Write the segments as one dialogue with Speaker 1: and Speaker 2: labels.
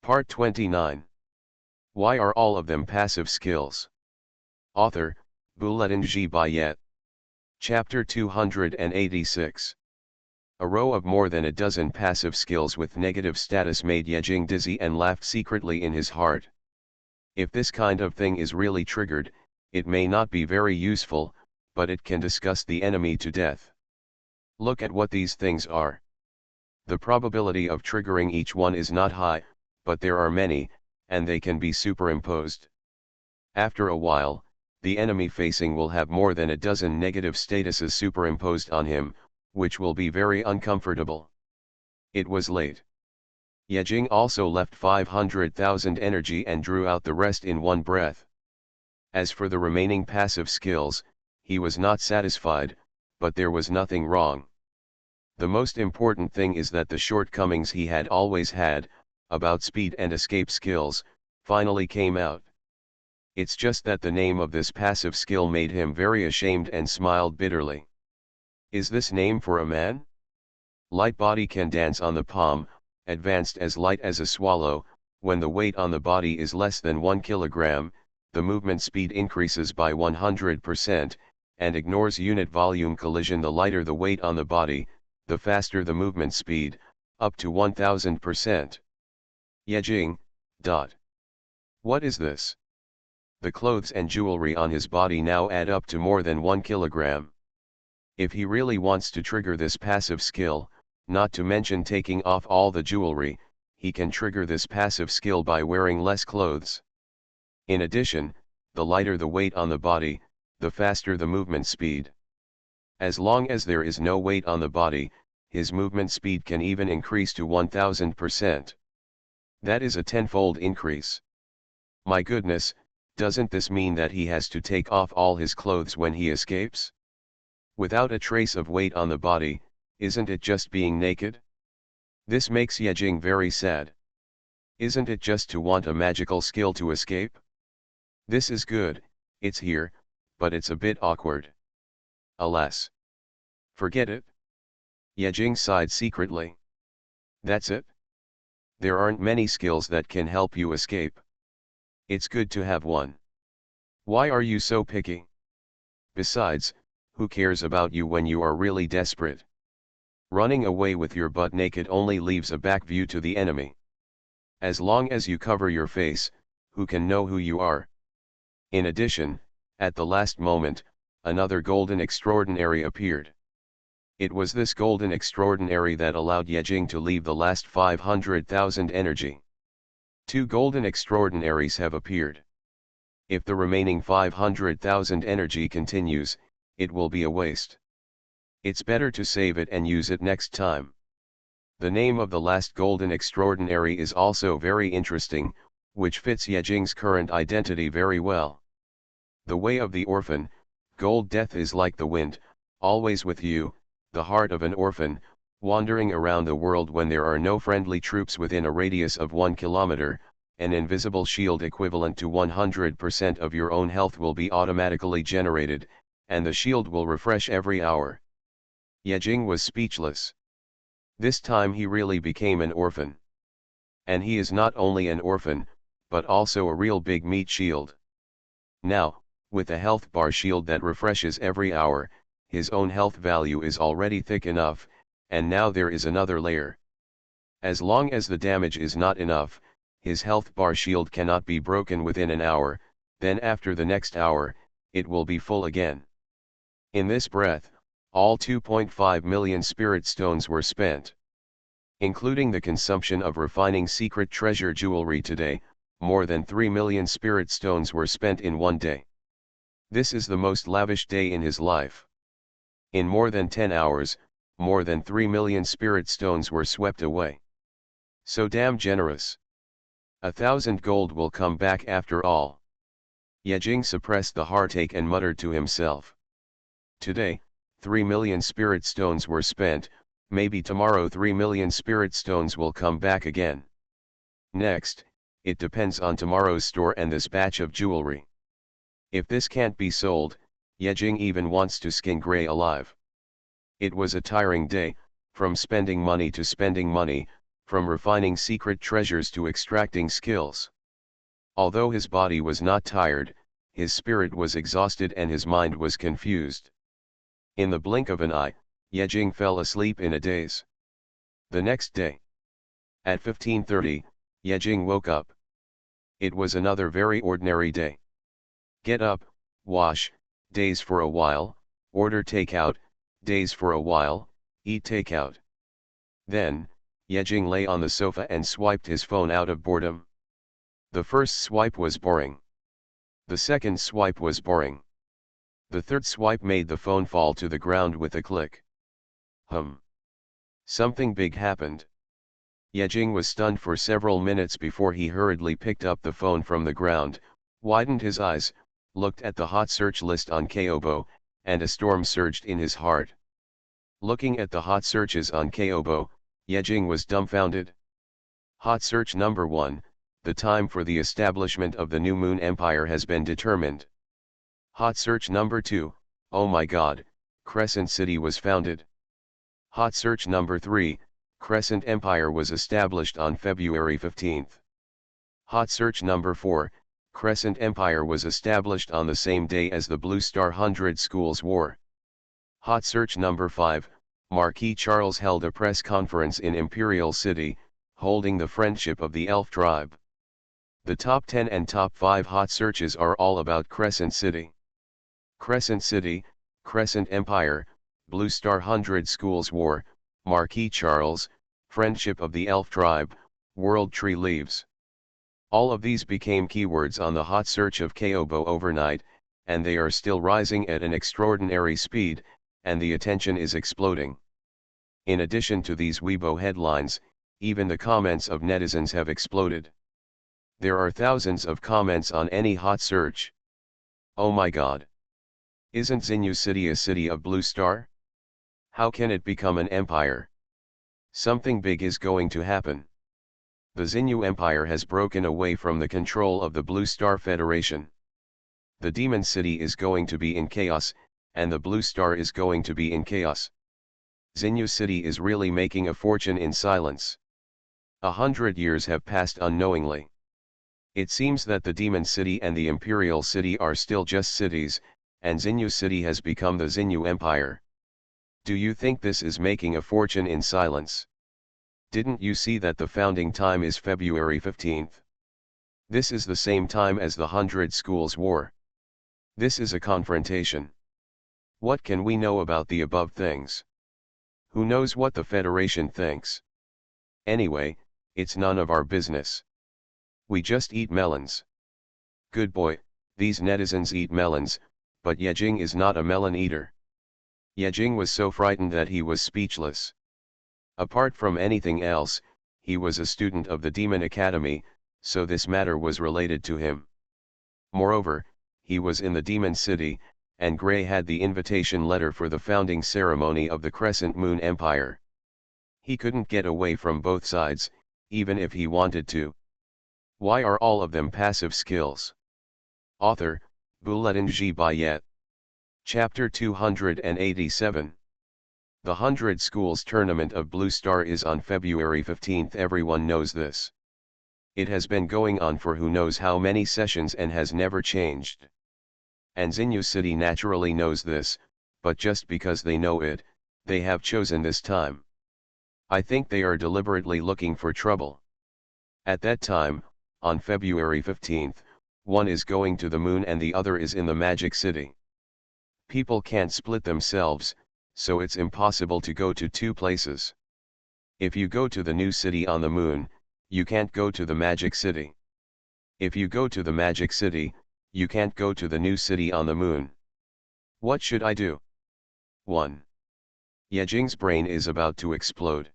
Speaker 1: Part 29. Why are all of them passive skills? Author, Bulletin G. Bayet. Chapter 286. A row of more than a dozen passive skills with negative status made Yejing dizzy and laughed secretly in his heart. If this kind of thing is really triggered, it may not be very useful, but it can disgust the enemy to death. Look at what these things are. The probability of triggering each one is not high, but there are many, and they can be superimposed. After a while, the enemy facing will have more than a dozen negative statuses superimposed on him, which will be very uncomfortable. It was late. Yejing also left 500,000 energy and drew out the rest in one breath. As for the remaining passive skills, he was not satisfied, but there was nothing wrong. The most important thing is that the shortcomings he had always had, about speed and escape skills, finally came out. It's just that the name of this passive skill made him very ashamed and smiled bitterly. Is this name for a man? Light body can dance on the palm, advanced as light as a swallow. When the weight on the body is less than 1 kilogram, the movement speed increases by 100%, and ignores unit volume collision. The lighter the weight on the body, the faster the movement speed, up to 1000%. Yejing. What is this? The clothes and jewelry on his body now add up to more than 1 kilogram. If he really wants to trigger this passive skill, not to mention taking off all the jewelry, he can trigger this passive skill by wearing less clothes. In addition, the lighter the weight on the body, the faster the movement speed. As long as there is no weight on the body, his movement speed can even increase to 1000%. That is a tenfold increase. My goodness, doesn't this mean that he has to take off all his clothes when he escapes? Without a trace of weight on the body, isn't it just being naked? This makes Yejing very sad. Isn't it just to want a magical skill to escape? This is good, it's here, but it's a bit awkward. Alas. Forget it. Yejing sighed secretly. That's it? There aren't many skills that can help you escape. It's good to have one. Why are you so picky? Besides, who cares about you when you are really desperate? Running away with your butt naked only leaves a back view to the enemy. As long as you cover your face, who can know who you are? In addition, at the last moment, another golden extraordinary appeared. It was this golden extraordinary that allowed Yejing to leave the last 500,000 energy. 2 golden extraordinaries have appeared. If the remaining 500,000 energy continues, it will be a waste. It's better to save it and use it next time. The name of the last golden extraordinary is also very interesting, which fits Yejing's current identity very well. The way of the orphan. Gold death is like the wind, always with you, the heart of an orphan, wandering around the world when there are no friendly troops within a radius of 1 kilometer. An invisible shield equivalent to 100% of your own health will be automatically generated, and the shield will refresh every hour. Yejing was speechless. This time he really became an orphan. And he is not only an orphan, but also a real big meat shield. Now, with a health bar shield that refreshes every hour, his own health value is already thick enough, and now there is another layer. As long as the damage is not enough, his health bar shield cannot be broken within an hour, then after the next hour, it will be full again. In this breath, all 2.5 million spirit stones were spent. Including the consumption of refining secret treasure jewelry today, more than 3 million spirit stones were spent in one day. This is the most lavish day in his life. In more than 10 hours, more than 3 million spirit stones were swept away. So damn generous. 1,000 gold will come back after all. Yejing suppressed the heartache and muttered to himself. Today, 3 million spirit stones were spent, maybe tomorrow 3 million spirit stones will come back again. Next, it depends on tomorrow's store and this batch of jewelry. If this can't be sold, Yejing even wants to skin Gray alive. It was a tiring day, from spending money to spending money, from refining secret treasures to extracting skills. Although his body was not tired, his spirit was exhausted and his mind was confused. In the blink of an eye, Yejing fell asleep in a daze. The next day, at 15:30, Yejing woke up. It was another very ordinary day. Get up, wash, daze for a while, order takeout, daze for a while, eat takeout. Then, Yejing lay on the sofa and swiped his phone out of boredom. The first swipe was boring. The second swipe was boring. The third swipe made the phone fall to the ground with a click. Something big happened. Yejing was stunned for several minutes before he hurriedly picked up the phone from the ground, widened his eyes, looked at the hot search list on Kobo, and a storm surged in his heart. Looking at the hot searches on Kobo, Yejing was dumbfounded. Hot search number 1, the time for the establishment of the new Moon Empire has been determined. Hot search number 2, oh my god, Crescent City was founded. Hot search number 3, Crescent Empire was established on February 15th. Hot search number 4, Crescent Empire was established on the same day as the Blue Star 100 Schools War. Hot search number 5, Marquis Charles held a press conference in Imperial City, holding the friendship of the elf tribe. The top 10 and top 5 hot searches are all about Crescent City. Crescent City, Crescent Empire, Blue Star 100 Schools War, Marquis Charles, Friendship of the Elf Tribe, World Tree Leaves. All of these became keywords on the hot search of Kobo overnight, and they are still rising at an extraordinary speed, and the attention is exploding. In addition to these Weibo headlines, even the comments of netizens have exploded. There are thousands of comments on any hot search. Oh my god! Isn't Xinyu City a city of Blue Star? How can it become an empire? Something big is going to happen. The Xinyu Empire has broken away from the control of the Blue Star Federation. The Demon City is going to be in chaos, and the Blue Star is going to be in chaos. Xinyu City is really making a fortune in silence. 100 years have passed unknowingly. It seems that the Demon City and the Imperial City are still just cities, and Xinyu City has become the Xinyu Empire. Do you think this is making a fortune in silence? Didn't you see that the founding time is February 15th? This is the same time as the 100 Schools War. This is a confrontation. What can we know about the above things? Who knows what the Federation thinks? Anyway, it's none of our business. We just eat melons. Good boy, these netizens eat melons, but Yejing is not a melon eater. Yejing was so frightened that he was speechless. Apart from anything else, he was a student of the Demon Academy, so this matter was related to him. Moreover, he was in the Demon City, and Gray had the invitation letter for the founding ceremony of the Crescent Moon Empire. He couldn't get away from both sides, even if he wanted to. Why are all of them passive skills? Author, Bulletin G. Bayet. Chapter 287. The 100 Schools Tournament of Blue Star is on February 15th. Everyone knows this. It has been going on for who knows how many sessions and has never changed. And Xinyu City naturally knows this, but just because they know it, they have chosen this time. I think they are deliberately looking for trouble. At that time, on February 15th, one is going to the moon and the other is in the Magic City. People can't split themselves, so it's impossible to go to two places. If you go to the new city on the moon, you can't go to the Magic City. If you go to the Magic City, you can't go to the new city on the moon. What should I do? 1. Yejing's brain is about to explode.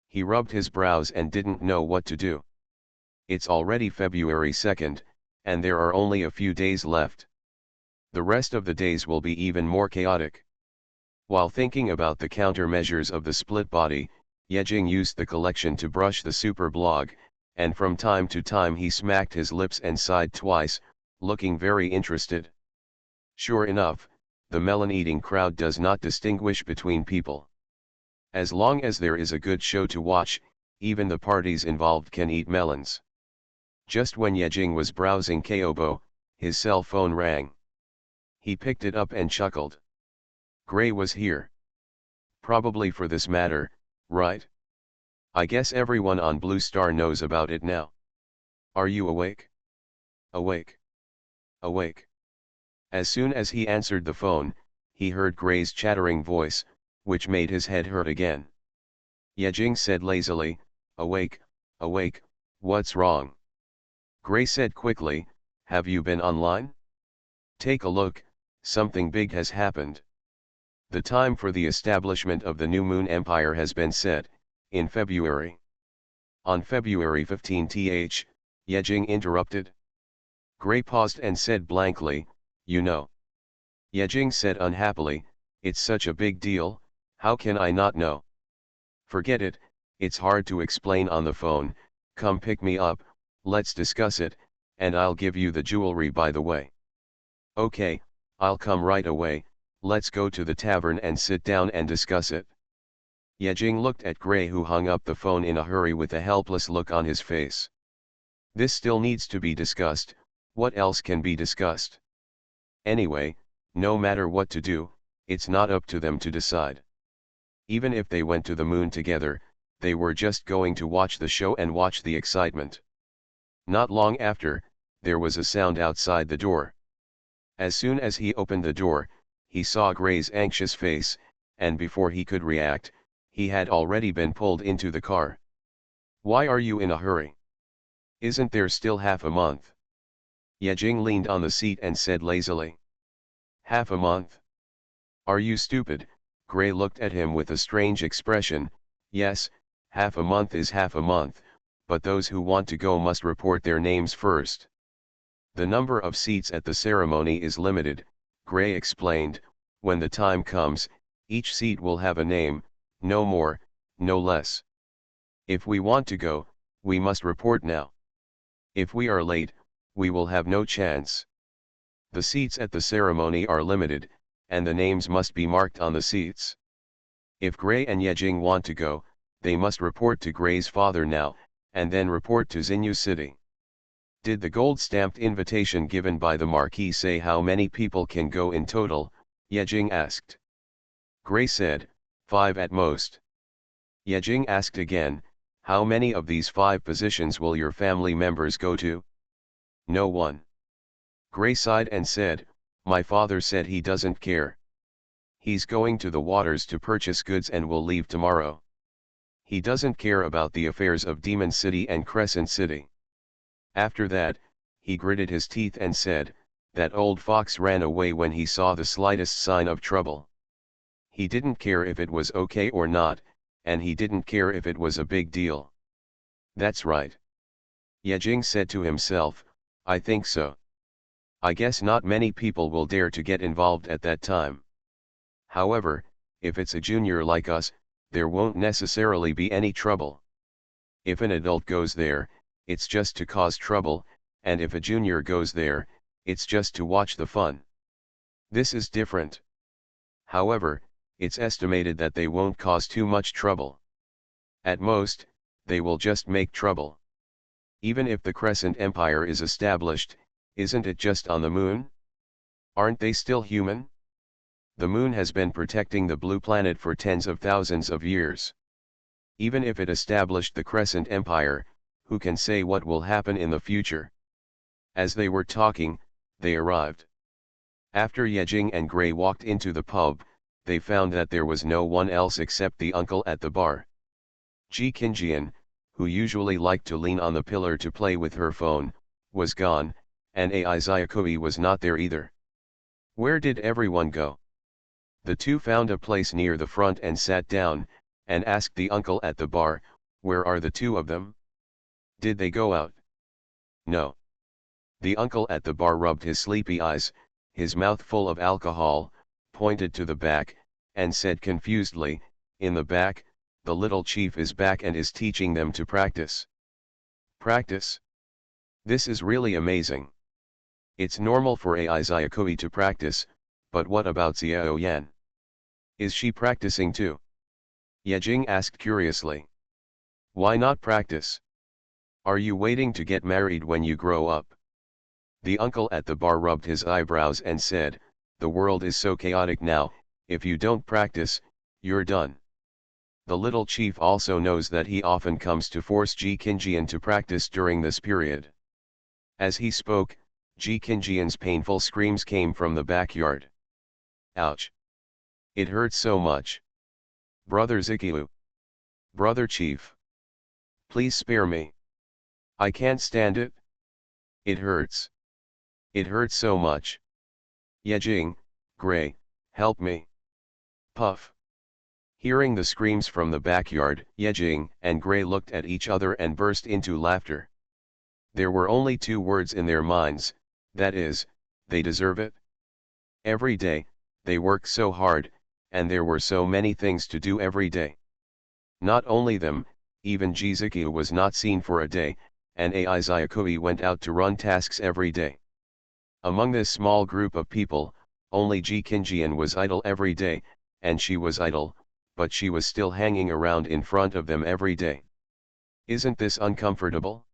Speaker 1: He rubbed his brows and didn't know what to do. It's already February 2nd, and there are only a few days left. The rest of the days will be even more chaotic. While thinking about the countermeasures of the split body, Yejing used the collection to brush the super blog, and from time to time he smacked his lips and sighed twice, looking very interested. Sure enough, the melon-eating crowd does not distinguish between people. As long as there is a good show to watch, even the parties involved can eat melons. Just when Yejing was browsing Kobo, his cell phone rang. He picked it up and chuckled. Gray was here. Probably for this matter, right? I guess everyone on Blue Star knows about it now. Are you awake? Awake. Awake. As soon as he answered the phone, he heard Gray's chattering voice, which made his head hurt again. Yejing said lazily, awake, awake, what's wrong? Gray said quickly, have you been online? Take a look, something big has happened. The time for the establishment of the new Moon Empire has been set, in February. On February 15th, Yejing interrupted. Gray paused and said blankly, you know. Yejing said unhappily, it's such a big deal, how can I not know? Forget it, it's hard to explain on the phone, come pick me up, let's discuss it, and I'll give you the jewelry by the way. Okay, I'll come right away, let's go to the tavern and sit down and discuss it. Yejing looked at Gray, who hung up the phone in a hurry with a helpless look on his face. This still needs to be discussed, what else can be discussed? Anyway, no matter what to do, it's not up to them to decide. Even if they went to the moon together, they were just going to watch the show and watch the excitement. Not long after, there was a sound outside the door. As soon as he opened the door, he saw Gray's anxious face, and before he could react, he had already been pulled into the car. Why are you in a hurry? Isn't there still half a month? Yejing leaned on the seat and said lazily. Half a month? Are you stupid? Gray looked at him with a strange expression. Yes, half a month is half a month, but those who want to go must report their names first. The number of seats at the ceremony is limited, Gray explained. When the time comes, each seat will have a name, no more, no less. If we want to go, we must report now. If we are late, we will have no chance. The seats at the ceremony are limited, and the names must be marked on the seats. If Gray and Yejing want to go, they must report to Gray's father now, and then report to Xinyu City. Did the gold-stamped invitation given by the Marquis say how many people can go in total? Yejing asked. Gray said, 5 at most. Yejing asked again, how many of these 5 positions will your family members go to? No one. Gray sighed and said, my father said he doesn't care. He's going to the waters to purchase goods and will leave tomorrow. He doesn't care about the affairs of Demon City and Crescent City. After that, he gritted his teeth and said, that old fox ran away when he saw the slightest sign of trouble. He didn't care if it was okay or not, and he didn't care if it was a big deal. That's right. Yejing said to himself, I think so. I guess not many people will dare to get involved at that time. However, if it's a junior like us, there won't necessarily be any trouble. If an adult goes there, it's just to cause trouble, and if a junior goes there, it's just to watch the fun. This is different. However, it's estimated that they won't cause too much trouble. At most, they will just make trouble. Even if the Crescent Empire is established, isn't it just on the moon? Aren't they still human? The moon has been protecting the blue planet for tens of thousands of years. Even if it established the Crescent Empire, who can say what will happen in the future? As they were talking, they arrived. After Yejing and Gray walked into the pub, they found that there was no one else except the uncle at the bar. Ji Qinjian, who usually liked to lean on the pillar to play with her phone, was gone, and Ai Zayakui was not there either. Where did everyone go? The two found a place near the front and sat down, and asked the uncle at the bar, where are the two of them? Did they go out? No. The uncle at the bar rubbed his sleepy eyes, his mouth full of alcohol, pointed to the back, and said confusedly, in the back, the little chief is back and is teaching them to practice. Practice? This is really amazing. It's normal for Ai Zayakui to practice, but what about Xiao Yan? Is she practicing too? Yejing asked curiously. Why not practice? Are you waiting to get married when you grow up? The uncle at the bar rubbed his eyebrows and said, the world is so chaotic now, if you don't practice, you're done. The little chief also knows that he often comes to force Ji Qingjian to practice during this period. As he spoke, Ji Qingjian's painful screams came from the backyard. Ouch! It hurts so much. Brother Zikiu. Brother Chief. Please spare me. I can't stand it. It hurts. It hurts so much. Yejing, Gray, help me. Puff. Hearing the screams from the backyard, Yejing and Gray looked at each other and burst into laughter. There were only two words in their minds, that is, they deserve it. Every day, they work so hard, and there were so many things to do every day. Not only them, even Jizuki was not seen for a day, and Ai Zayakui went out to run tasks every day. Among this small group of people, only Ji Qingjian was idle every day, and she was idle, but she was still hanging around in front of them every day. Isn't this uncomfortable?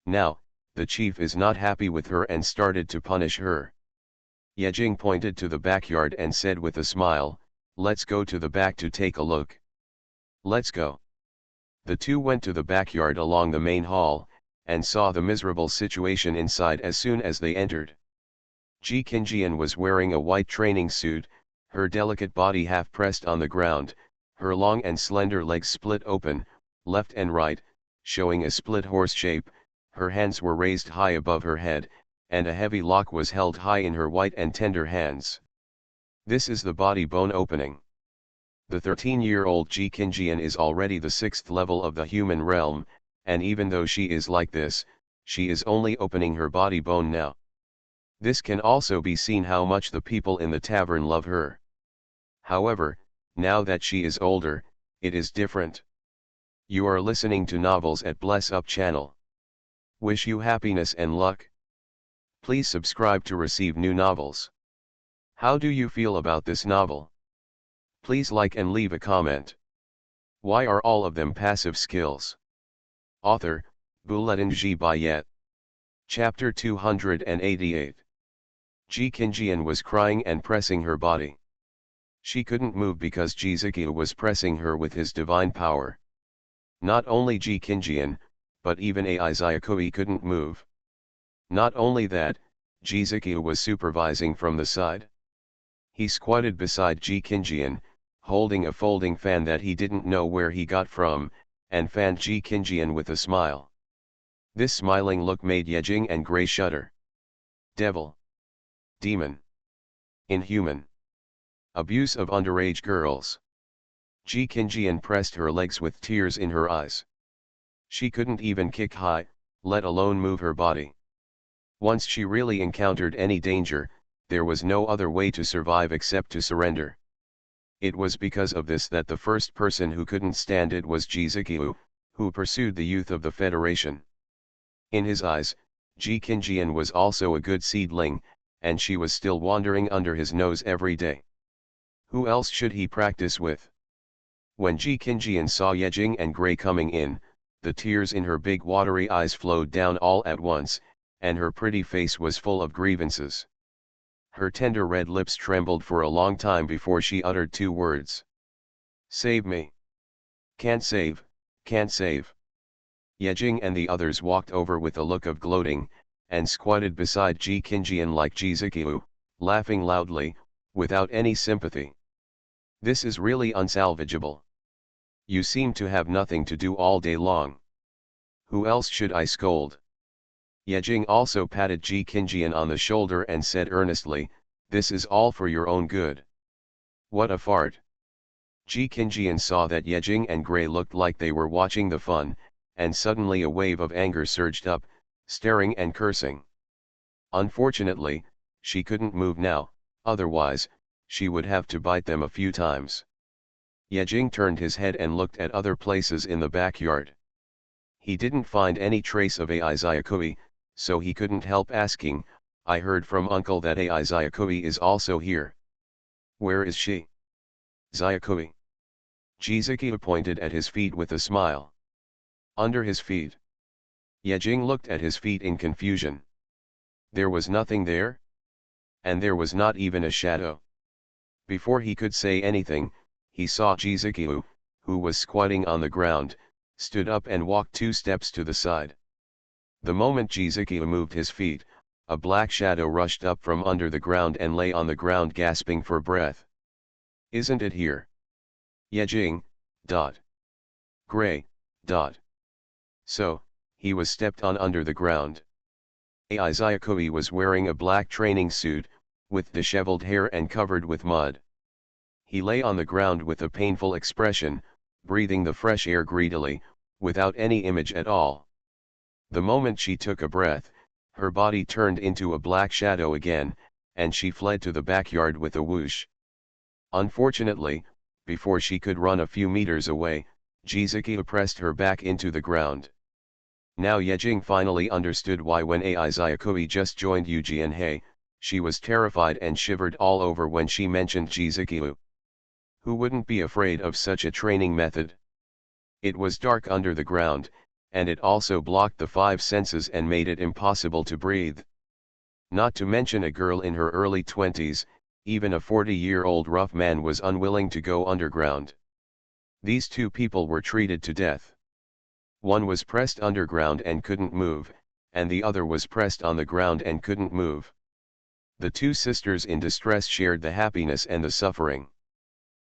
Speaker 1: Now, the chief is not happy with her and started to punish her. Yejing pointed to the backyard and said with a smile, let's go to the back to take a look. Let's go. The two went to the backyard along the main hall, and saw the miserable situation inside as soon as they entered. Ji Qingjian was wearing a white training suit, her delicate body half pressed on the ground, her long and slender legs split open, left and right, showing a split horse shape, her hands were raised high above her head, and a heavy lock was held high in her white and tender hands. This is the body bone opening. The 13-year-old Ji Qingjian is already the 6th level of the human realm, and even though she is like this, she is only opening her body bone now. This can also be seen how much the people in the tavern love her. However, now that she is older, it is different. You are listening to novels at Bless Up channel. Wish you happiness and luck. Please subscribe to receive new novels. How do you feel about this novel? Please like and leave a comment. Why are all of them passive skills? Author, Buletin Bayet. Chapter 288. Ji Qingjian was crying and pressing her body. She couldn't move because Jizuki was pressing her with his divine power. Not only Ji Qingjian, but even Ai Zayakui couldn't move. Not only that, Jizuki was supervising from the side. He squatted beside Ji Qingjian, holding a folding fan that he didn't know where he got from, and fanned Ji Qingjian with a smile. This smiling look made Yejing and Gray shudder. Devil. Demon. Inhuman. Abuse of underage girls. Ji Qingjian pressed her legs with tears in her eyes. She couldn't even kick high, let alone move her body. Once she really encountered any danger, there was no other way to survive except to surrender. It was because of this that the first person who couldn't stand it was Jizuki, who pursued the youth of the Federation. In his eyes, Ji Qingjian was also a good seedling, and she was still wandering under his nose every day. Who else should he practice with? When Ji Qingjian saw Yejing and Gray coming in, the tears in her big watery eyes flowed down all at once, and her pretty face was full of grievances. Her tender red lips trembled for a long time before she uttered two words. Save me. Can't save, can't save. Yejing and the others walked over with a look of gloating, and squatted beside Ji Qingjian like Jizuki, laughing loudly, without any sympathy. This is really unsalvageable. You seem to have nothing to do all day long. Who else should I scold? Yejing also patted Ji Qingjian on the shoulder and said earnestly, this is all for your own good. What a fart. Ji Qingjian saw that Yejing and Gray looked like they were watching the fun, and suddenly a wave of anger surged up, staring and cursing. Unfortunately, she couldn't move now, otherwise, she would have to bite them a few times. Yejing turned his head and looked at other places in the backyard. He didn't find any trace of Ai Zayakui, so he couldn't help asking, I heard from uncle that Ai Zayakui is also here. Where is she? Zayakui. Jizuki pointed at his feet with a smile. Under his feet. Yejing looked at his feet in confusion. There was nothing there? And there was not even a shadow. Before he could say anything, he saw Jizukiu, who was squatting on the ground, stood up and walked 2 steps to the side. The moment Jizukiu moved his feet, a black shadow rushed up from under the ground and lay on the ground gasping for breath. Isn't it here? Yejing, dot. Gray, dot. So, he was stepped on under the ground. Izayakui was wearing a black training suit, with disheveled hair and covered with mud. He lay on the ground with a painful expression, breathing the fresh air greedily, without any image at all. The moment she took a breath, her body turned into a black shadow again, and she fled to the backyard with a whoosh. Unfortunately, before she could run a few meters away, Jizuki pressed her back into the ground. Now Yejing finally understood why when Izayakui just joined Yuji and Hei, she was terrified and shivered all over when she mentioned Jizuki. Who wouldn't be afraid of such a training method? It was dark under the ground, and it also blocked the 5 senses and made it impossible to breathe. Not to mention a girl in her early 20s, even a 40-year-old rough man was unwilling to go underground. These 2 people were treated to death. One was pressed underground and couldn't move, and the other was pressed on the ground and couldn't move. The 2 sisters in distress shared the happiness and the suffering.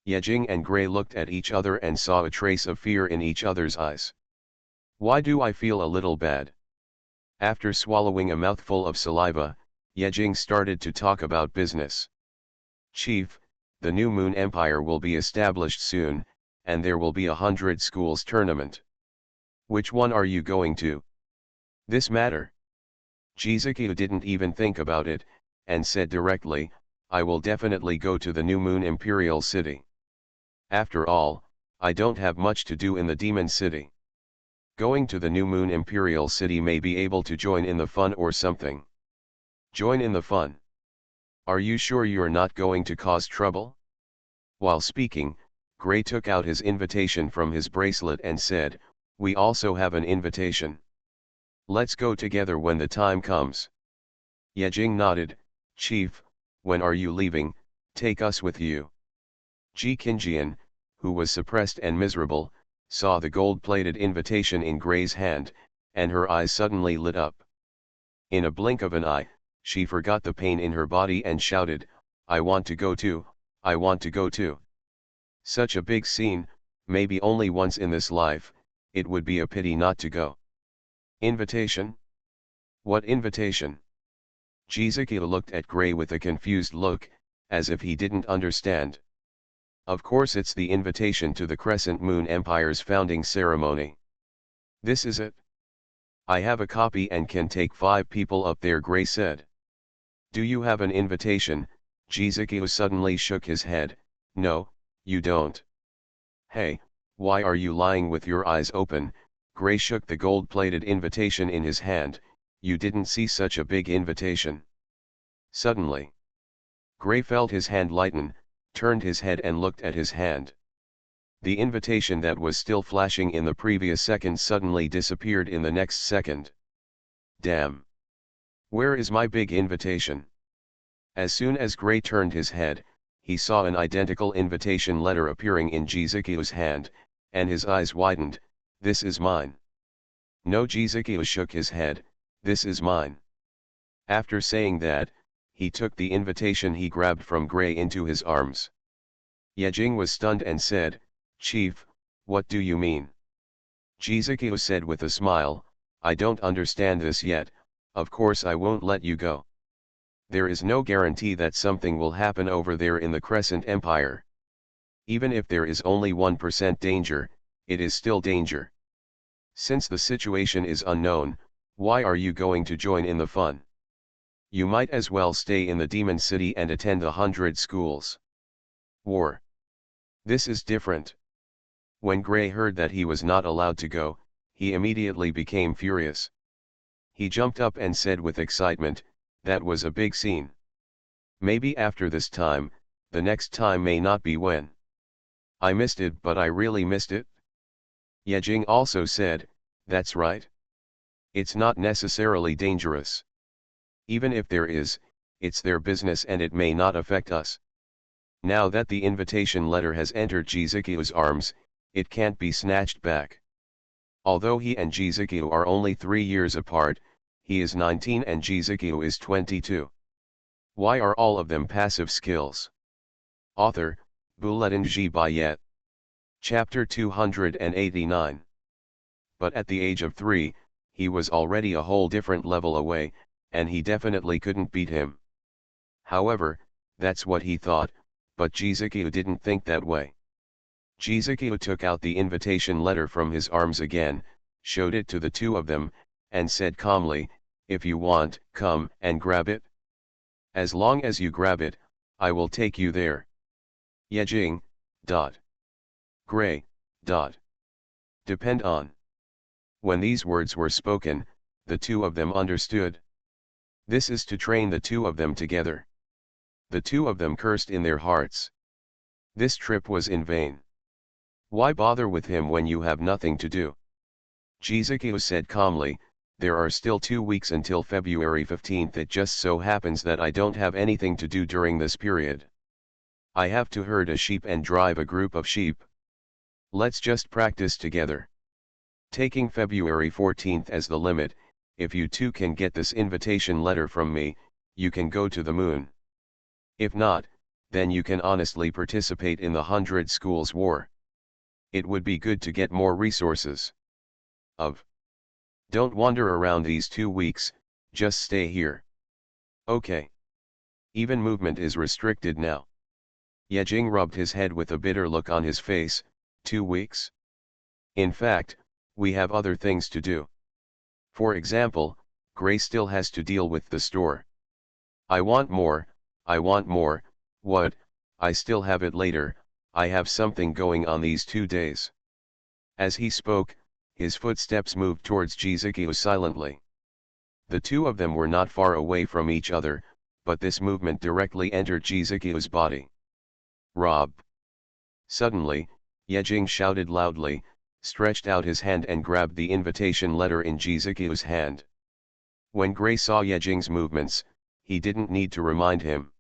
Speaker 1: Yejing and Gray looked at each other and saw a trace of fear in each other's eyes. Why do I feel a little bad? After swallowing a mouthful of saliva, Yejing started to talk about business. Chief, the New Moon Empire will be established soon, and there will be a 100 schools tournament. Which one are you going to? This matter? Jizuki didn't even think about it, and said directly, I will definitely go to the New Moon Imperial City. After all, I don't have much to do in the Demon City. Going to the New Moon Imperial City may be able to join in the fun or something. Join in the fun? Are you sure you're not going to cause trouble? While speaking, Gray took out his invitation from his bracelet and said, we also have an invitation. Let's go together when the time comes. Yejing nodded, Chief, when are you leaving? Take us with you. Ji Qingjian, who was suppressed and miserable, saw the gold-plated invitation in Gray's hand, and her eyes suddenly lit up. In a blink of an eye, she forgot the pain in her body and shouted, I want to go too, I want to go too. Such a big scene, maybe only once in this life, it would be a pity not to go. Invitation? What invitation? Jizuki looked at Gray with a confused look, as if he didn't understand. Of course it's the invitation to the Crescent Moon Empire's founding ceremony. This is it? I have a copy and can take 5 people up there, Gray said. Do you have an invitation? Jizuki suddenly shook his head, no, you don't. Hey, why are you lying with your eyes open? Gray shook the gold-plated invitation in his hand, you didn't see such a big invitation. Suddenly, Gray felt his hand lighten, turned his head and looked at his hand. The invitation that was still flashing in the previous second suddenly disappeared in the next second. Damn! Where is my big invitation? As soon as Gray turned his head, he saw an identical invitation letter appearing in Jizuki's hand, and his eyes widened, this is mine. No, Jizuki shook his head, this is mine. After saying that, he took the invitation he grabbed from Gray into his arms. Yejing was stunned and said, Chief, what do you mean? Jizuki said with a smile, I don't understand this yet, of course I won't let you go. There is no guarantee that something will happen over there in the Crescent Empire. Even if there is only 1% danger, it is still danger. Since the situation is unknown, why are you going to join in the fun? You might as well stay in the Demon City and attend the 100 schools. War. This is different. When Gray heard that he was not allowed to go, he immediately became furious. He jumped up and said with excitement, that was a big scene. Maybe after this time, the next time may not be when. I missed it, but I really missed it. Yejing also said, That's right. It's not necessarily dangerous. Even if there is, it's their business and it may not affect us. Now that the invitation letter has entered Jizukiu's arms, it can't be snatched back. Although he and Jizukiu are only 3 years apart, he is 19 and Jizukiu is 22. Why are all of them passive skills? Author, Bulletin G. Bayet. Chapter 289. But at the age of 3, he was already a whole different level away, and he definitely couldn't beat him. However, that's what he thought, but Jizukiu didn't think that way. Jizukiu took out the invitation letter from his arms again, showed it to the two of them, and said calmly, "If you want, come and grab it. As long as you grab it, I will take you there. Yejing, Gray, depend on." When these words were spoken, the two of them understood. This is to train the two of them together. The two of them cursed in their hearts. This trip was in vain. Why bother with him when you have nothing to do? Jizukiu said calmly, "There are still 2 weeks until February 15th. It just so happens that I don't have anything to do during this period. I have to herd a sheep and drive a group of sheep. Let's just practice together. Taking February 14th as the limit, if you two can get this invitation letter from me, you can go to the moon. If not, then you can honestly participate in the 100 Schools War. It would be good to get more resources. Don't wander around these 2 weeks, just stay here. Okay. Even movement is restricted now." Yejing rubbed his head with a bitter look on his face. 2 weeks? In fact, we have other things to do. For example, Gray still has to deal with the store. I want more, what, I still have it later, I have something going on these 2 days. As he spoke, his footsteps moved towards Jizukiu silently. The two of them were not far away from each other, but this movement directly entered Jizukiu's body. "Rob!" Suddenly, Yejing shouted loudly, stretched out his hand and grabbed the invitation letter in Jizukiu's hand. When Gray saw Yejing's movements, he didn't need to remind him.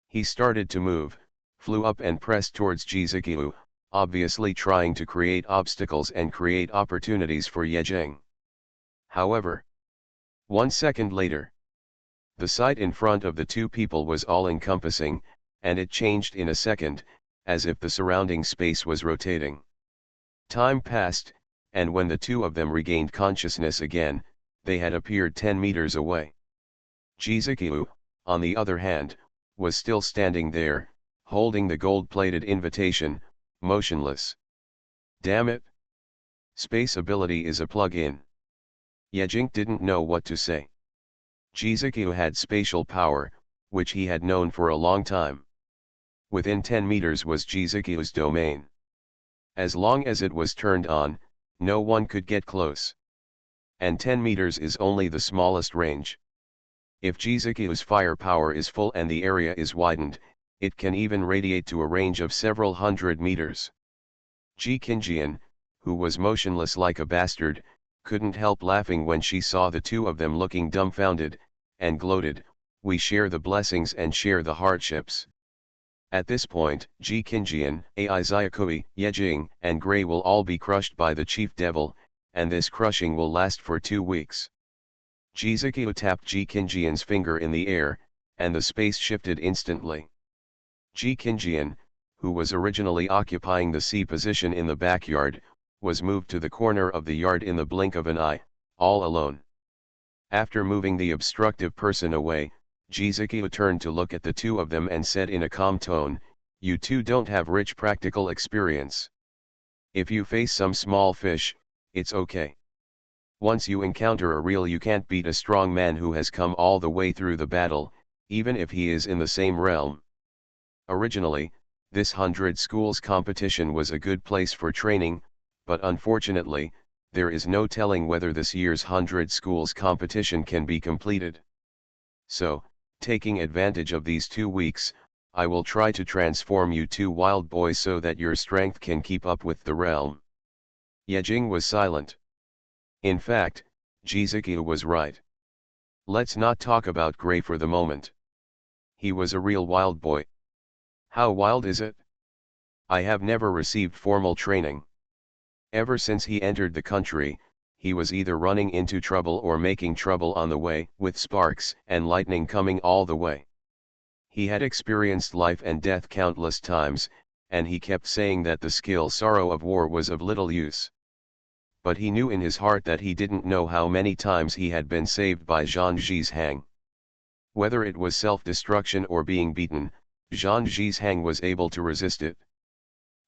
Speaker 1: He started to move, flew up and pressed towards Jizukiu, obviously trying to create obstacles and create opportunities for Yejing. However, 1 second later, the sight in front of the two people was all-encompassing, and it changed in a second, as if the surrounding space was rotating. Time passed, and when the two of them regained consciousness again, they had appeared 10 meters away. Jizukiu, on the other hand, was still standing there, holding the gold-plated invitation, motionless. Damn it! Space ability is a plug-in. Yejing didn't know what to say. Jizukiu had spatial power, which he had known for a long time. Within 10 meters was Jizukiu's domain. As long as it was turned on, no one could get close. And 10 meters is only the smallest range. If Jizukiu's firepower is full and the area is widened, it can even radiate to a range of several hundred meters. Ji Qingjian, who was motionless like a bastard, couldn't help laughing when she saw the two of them looking dumbfounded, and gloated, "We share the blessings and share the hardships." At this point, Ji Qingjian, Ai Xiaokui, Yejing, and Gray will all be crushed by the chief devil, and this crushing will last for 2 weeks. Jizukiu tapped Ji Qingjian's finger in the air, and the space shifted instantly. Ji Qingjian, who was originally occupying the C position in the backyard, was moved to the corner of the yard in the blink of an eye, all alone. After moving the obstructive person away, Jizukiu turned to look at the two of them and said in a calm tone, "You two don't have rich practical experience. If you face some small fish, it's okay. Once you encounter a real you can't beat a strong man who has come all the way through the battle, even if he is in the same realm." Originally, this 100 schools competition was a good place for training, but unfortunately, there is no telling whether this year's 100 schools competition can be completed. So, taking advantage of these 2 weeks, I will try to transform you two wild boys so that your strength can keep up with the realm. Yejing was silent. In fact, Jizuki was right. Let's not talk about Gray for the moment. He was a real wild boy. How wild is it? I have never received formal training. Ever since he entered the country, he was either running into trouble or making trouble on the way, with sparks and lightning coming all the way. He had experienced life and death countless times, and he kept saying that the sorrow of war was of little use. But he knew in his heart that he didn't know how many times he had been saved by Zhang Zi's hang. Whether it was self-destruction or being beaten, Zhang Zi's hang was able to resist it.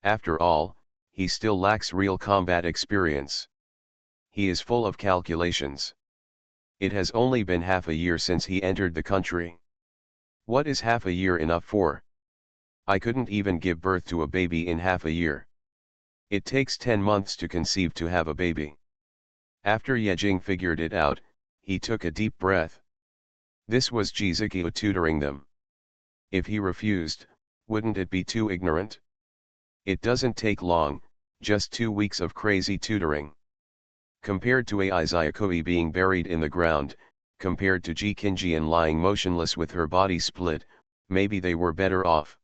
Speaker 1: After all, he still lacks real combat experience. He is full of calculations. It has only been half a year since he entered the country. What is half a year enough for? I couldn't even give birth to a baby in half a year. It takes 10 months to conceive to have a baby. After Yejing figured it out, he took a deep breath. This was Jizuki tutoring them. If he refused, wouldn't it be too ignorant? It doesn't take long, just 2 weeks of crazy tutoring. Compared to Ai Zayakoi being buried in the ground, compared to Ji Kinjian lying motionless with her body split, maybe they were better off.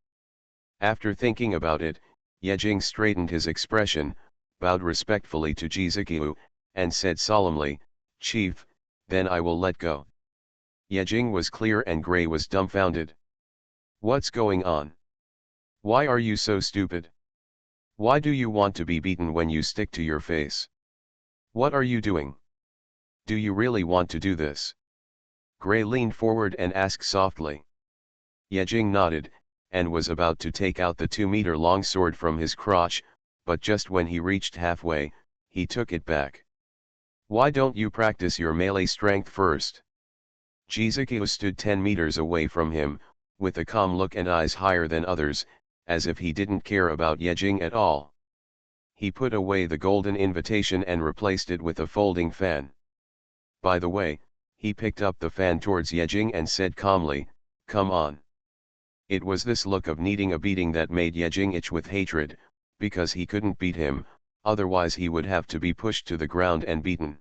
Speaker 1: After thinking about it, Yejing straightened his expression, bowed respectfully to Jizuki, and said solemnly, "Chief, then I will let go." Yejing was clear and Gray was dumbfounded. What's going on? Why are you so stupid? Why do you want to be beaten when you stick to your face? What are you doing? Do you really want to do this? Gray leaned forward and asked softly. Yejing nodded, and was about to take out the 2-meter-long sword from his crotch, but just when he reached halfway, he took it back. Why don't you practice your melee strength first? Jizuki stood 10 meters away from him, with a calm look and eyes higher than others, as if he didn't care about Yejing at all. He put away the golden invitation and replaced it with a folding fan. By the way, he picked up the fan towards Yejing and said calmly, "Come on." It was this look of needing a beating that made Yejing itch with hatred, because he couldn't beat him, otherwise he would have to be pushed to the ground and beaten.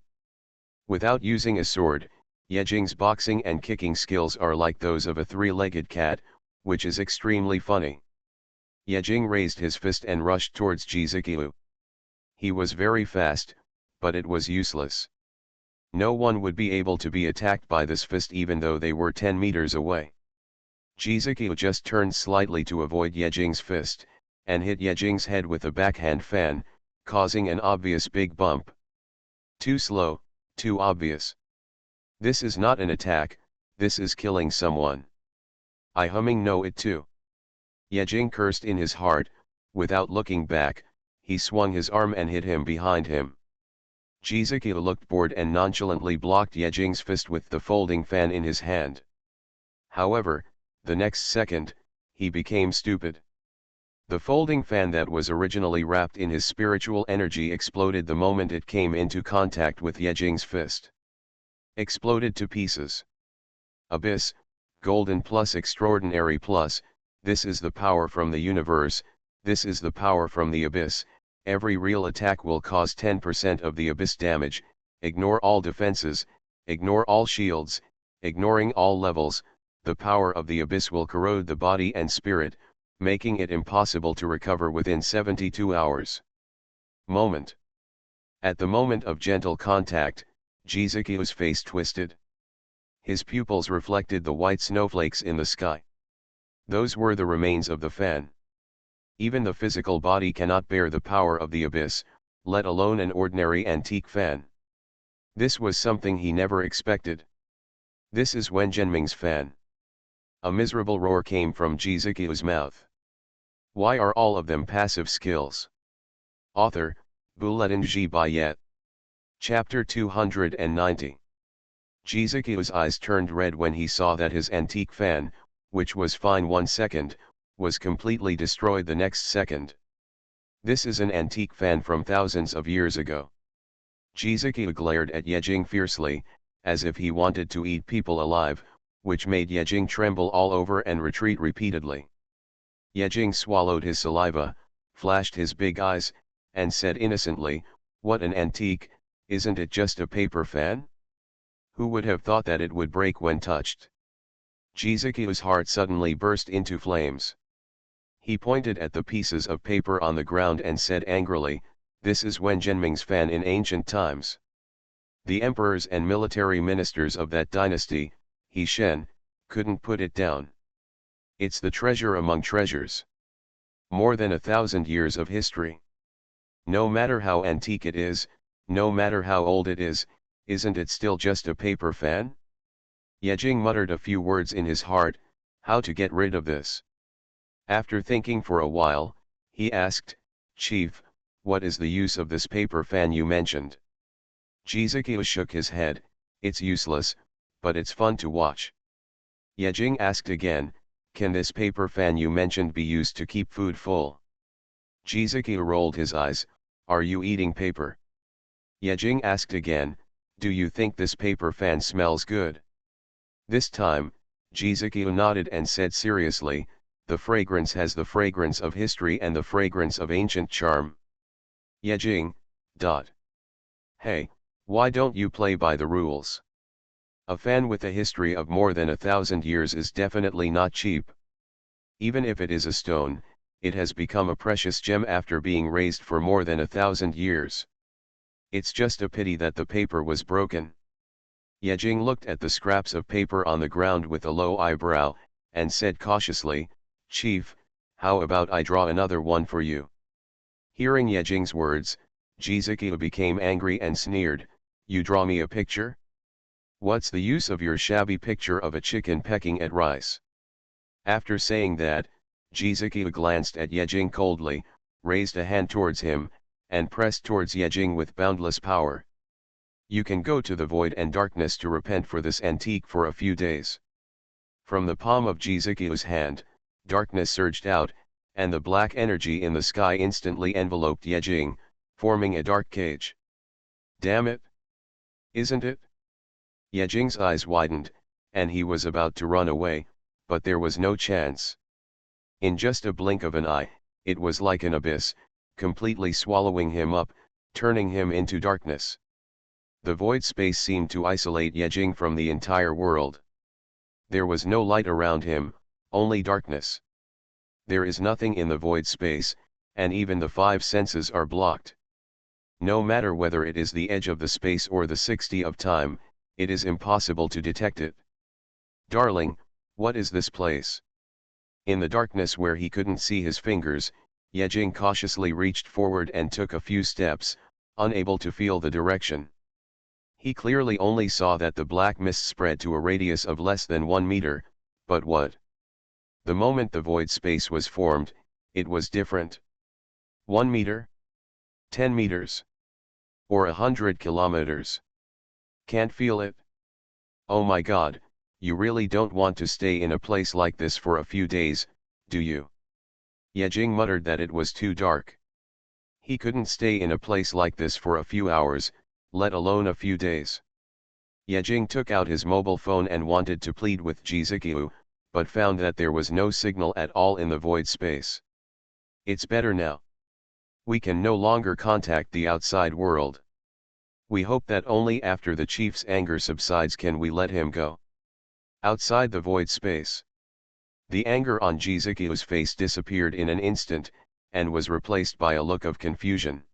Speaker 1: Without using a sword, Yejing's boxing and kicking skills are like those of a 3-legged cat, which is extremely funny. Yejing raised his fist and rushed towards Jizuki. He was very fast, but it was useless. No one would be able to be attacked by this fist even though they were 10 meters away. Jizuki just turned slightly to avoid Yejing's fist, and hit Yejing's head with a backhand fan, causing an obvious big bump. Too slow, too obvious. This is not an attack, this is killing someone. I know it too. Yejing cursed in his heart. Without looking back, he swung his arm and hit him behind him. Jizuki looked bored and nonchalantly blocked Yejing's fist with the folding fan in his hand. However, the next second, he became stupid. The folding fan that was originally wrapped in his spiritual energy exploded the moment it came into contact with Yejing's fist. Exploded to pieces. Abyss, golden plus extraordinary plus, this is the power from the universe, this is the power from the abyss. Every real attack will cause 10% of the abyss damage, ignore all defenses, ignore all shields, ignoring all levels, the power of the abyss will corrode the body and spirit, making it impossible to recover within 72 hours. Moment. At the moment of gentle contact, Jizuki's face twisted. His pupils reflected the white snowflakes in the sky. Those were the remains of the fan. Even the physical body cannot bear the power of the abyss, let alone an ordinary antique fan. This was something he never expected. This is Wen Zhenming's fan. A miserable roar came from Jizuki's mouth. Why are all of them passive skills? Author, Bulletin G. Bayet. Chapter 290. Jizuki's eyes turned red when he saw that his antique fan, which was fine 1 second, was completely destroyed the next second. This is an antique fan from thousands of years ago. Jizuki glared at Yejing fiercely, as if he wanted to eat people alive, which made Yejing tremble all over and retreat repeatedly. Yejing swallowed his saliva, flashed his big eyes, and said innocently, "What an antique, Isn't it just a paper fan? Who would have thought that it would break when touched? Jizuki's heart suddenly burst into flames. He pointed at the pieces of paper on the ground and said angrily, "This is Wen Zhenming's fan in ancient times. The emperors and military ministers of that dynasty, He Shen, couldn't put it down. It's the treasure among treasures. More than 1,000 years of history. No matter how antique it is, no matter how old it is, isn't it still just a paper fan?" Yejing muttered a few words in his heart, how to get rid of this. After thinking for a while, he asked, "Chief, what is the use of this paper fan you mentioned?" Jizuki shook his head, "It's useless, but it's fun to watch." Yejing asked again, "Can this paper fan you mentioned be used to keep food full?" Jizuki rolled his eyes, "Are you eating paper?" Yejing asked again, "Do you think this paper fan smells good?" This time, Jizuki nodded and said seriously, "The fragrance has the fragrance of history and the fragrance of ancient charm." Yejing, dot. Hey, why don't you play by the rules? A fan with a history of more than 1,000 years is definitely not cheap. Even if it is a stone, it has become a precious gem after being raised for more than 1,000 years. It's just a pity that the paper was broken. Yejing looked at the scraps of paper on the ground with a low eyebrow, and said cautiously, "Chief, how about I draw another one for you?" Hearing Yejing's words, Jizuki became angry and sneered, "You draw me a picture? What's the use of your shabby picture of a chicken pecking at rice?" After saying that, Jizuki glanced at Yejing coldly, raised a hand towards him, and pressed towards Yejing with boundless power. "You can go to the void and darkness to repent for this antique for a few days." From the palm of Jizuki's hand, darkness surged out, and the black energy in the sky instantly enveloped Yejing, forming a dark cage. "Damn it! Isn't it?" Yejing's eyes widened, and he was about to run away, but there was no chance. In just a blink of an eye, it was like an abyss, completely swallowing him up, turning him into darkness. The void space seemed to isolate Yejing from the entire world. There was no light around him, only darkness. There is nothing in the void space, and even the 5 senses are blocked. No matter whether it is the edge of the space or the 60 of time, it is impossible to detect it. "Darling, what is this place?" In the darkness where he couldn't see his fingers, Yejing cautiously reached forward and took a few steps, unable to feel the direction. He clearly only saw that the black mist spread to a radius of less than 1 meter, but what? The moment the void space was formed, it was different. 1 meter? 10 meters? Or 100 kilometers? Can't feel it? Oh my God, you really don't want to stay in a place like this for a few days, do you? Yejing muttered that it was too dark. He couldn't stay in a place like this for a few hours, let alone a few days. Yejing took out his mobile phone and wanted to plead with Jizuki, but found that there was no signal at all in the void space. "It's better now. We can no longer contact the outside world. We hope that only after the chief's anger subsides can we let him go." Outside the void space, the anger on Jizuki's face disappeared in an instant, and was replaced by a look of confusion.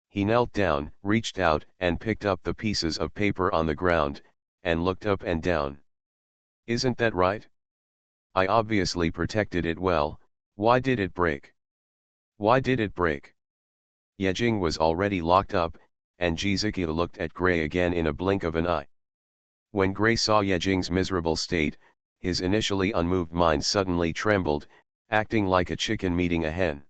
Speaker 1: He knelt down, reached out, and picked up the pieces of paper on the ground, and looked up and down. "Isn't that right? I obviously protected it well, why did it break? Why did it break?" Yejing was already locked up, and Jizuki looked at Gray again in a blink of an eye. When Gray saw Yejing's miserable state, his initially unmoved mind suddenly trembled, acting like a chicken meeting a hen.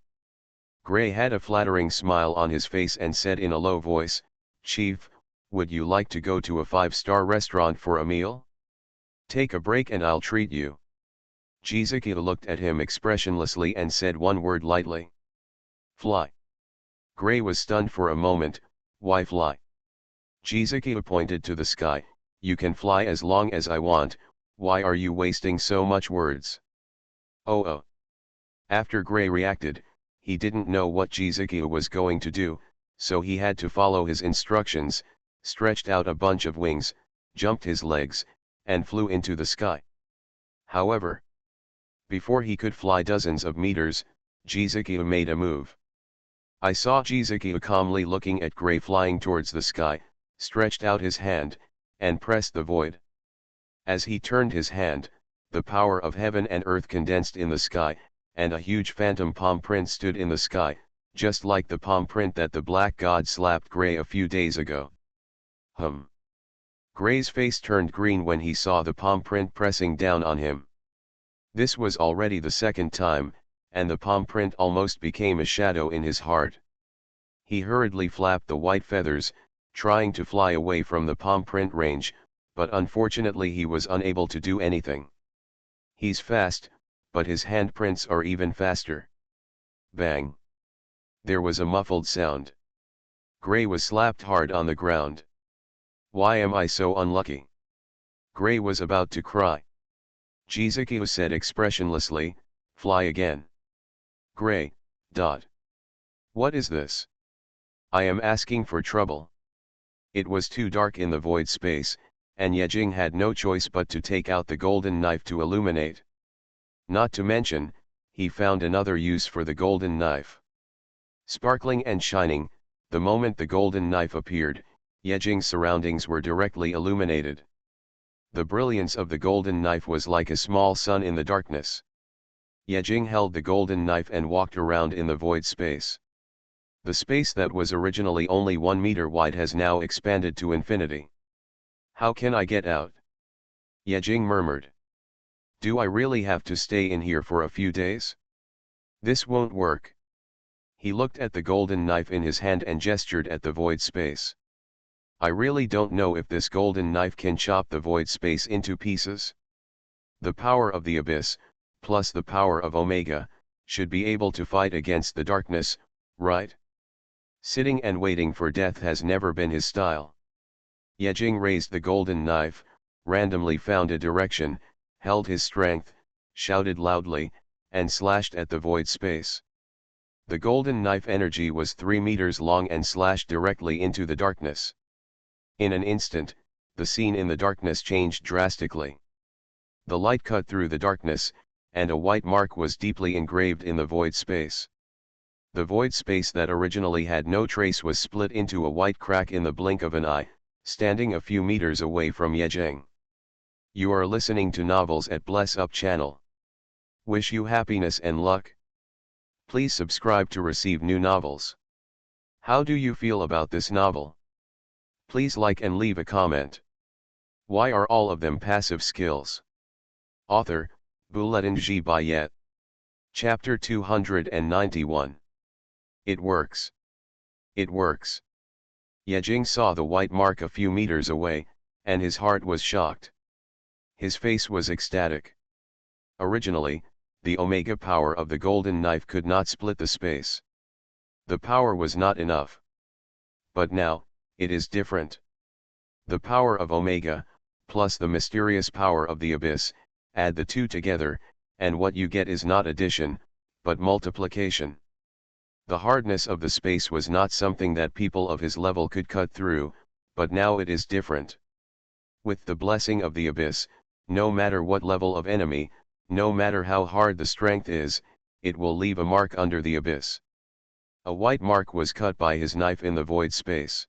Speaker 1: Gray had a flattering smile on his face and said in a low voice, "Chief, would you like to go to a 5-star restaurant for a meal? Take a break and I'll treat you." Jizuki looked at him expressionlessly and said one word lightly. "Fly." Gray was stunned for a moment. "Why fly?" Jizuki pointed to the sky. "You can fly as long as I want, why are you wasting so much words?" Oh. After Gray reacted, he didn't know what Jizuki was going to do, so he had to follow his instructions, stretched out a bunch of wings, jumped his legs, and flew into the sky. However, before he could fly dozens of meters, Jizukiya made a move. I saw Jizukiya calmly looking at Gray flying towards the sky, stretched out his hand, and pressed the void. As he turned his hand, the power of heaven and earth condensed in the sky, and a huge phantom palm print stood in the sky, just like the palm print that the black god slapped Gray a few days ago. Gray's face turned green when he saw the palm print pressing down on him. This was already the second time, and the palm print almost became a shadow in his heart. He hurriedly flapped the white feathers, trying to fly away from the palm print range, but unfortunately he was unable to do anything. He's fast, but his handprints are even faster. Bang! There was a muffled sound. Gray was slapped hard on the ground. Why am I so unlucky? Gray was about to cry. Jizukiya said expressionlessly, fly again. Gray, What is this? I am asking for trouble. It was too dark in the void space, and Yejing had no choice but to take out the golden knife to illuminate. Not to mention, he found another use for the golden knife. Sparkling and shining, the moment the golden knife appeared, Yejing's surroundings were directly illuminated. The brilliance of the golden knife was like a small sun in the darkness. Yejing held the golden knife and walked around in the void space. The space that was originally only 1 meter wide has now expanded to infinity. How can I get out? Yejing murmured. Do I really have to stay in here for a few days? This won't work. He looked at the golden knife in his hand and gestured at the void space. I really don't know if this golden knife can chop the void space into pieces. The power of the abyss, plus the power of Omega, should be able to fight against the darkness, right? Sitting and waiting for death has never been his style. Yejing raised the golden knife, randomly found a direction, held his strength, shouted loudly, and slashed at the void space. The golden knife energy was 3 meters long and slashed directly into the darkness. In an instant, the scene in the darkness changed drastically. The light cut through the darkness, and a white mark was deeply engraved in the void space. The void space that originally had no trace was split into a white crack in the blink of an eye, standing a few meters away from Yejing. You are listening to Novels at Bless Up channel. Wish you happiness and luck. Please subscribe to receive new novels. How do you feel about this novel? Please like and leave a comment. Why are all of them passive skills? Author, Bulletin G. Bayet. Chapter 291. It works. It works. Yejing saw the white mark a few meters away, and his heart was shocked. His face was ecstatic. Originally, the Omega power of the golden knife could not split the space. The power was not enough. But now, it is different. The power of Omega, plus the mysterious power of the abyss, add the two together, and what you get is not addition, but multiplication. The hardness of the space was not something that people of his level could cut through, but now it is different. With the blessing of the abyss, no matter what level of enemy, no matter how hard the strength is, it will leave a mark under the abyss. A white mark was cut by his knife in the void space.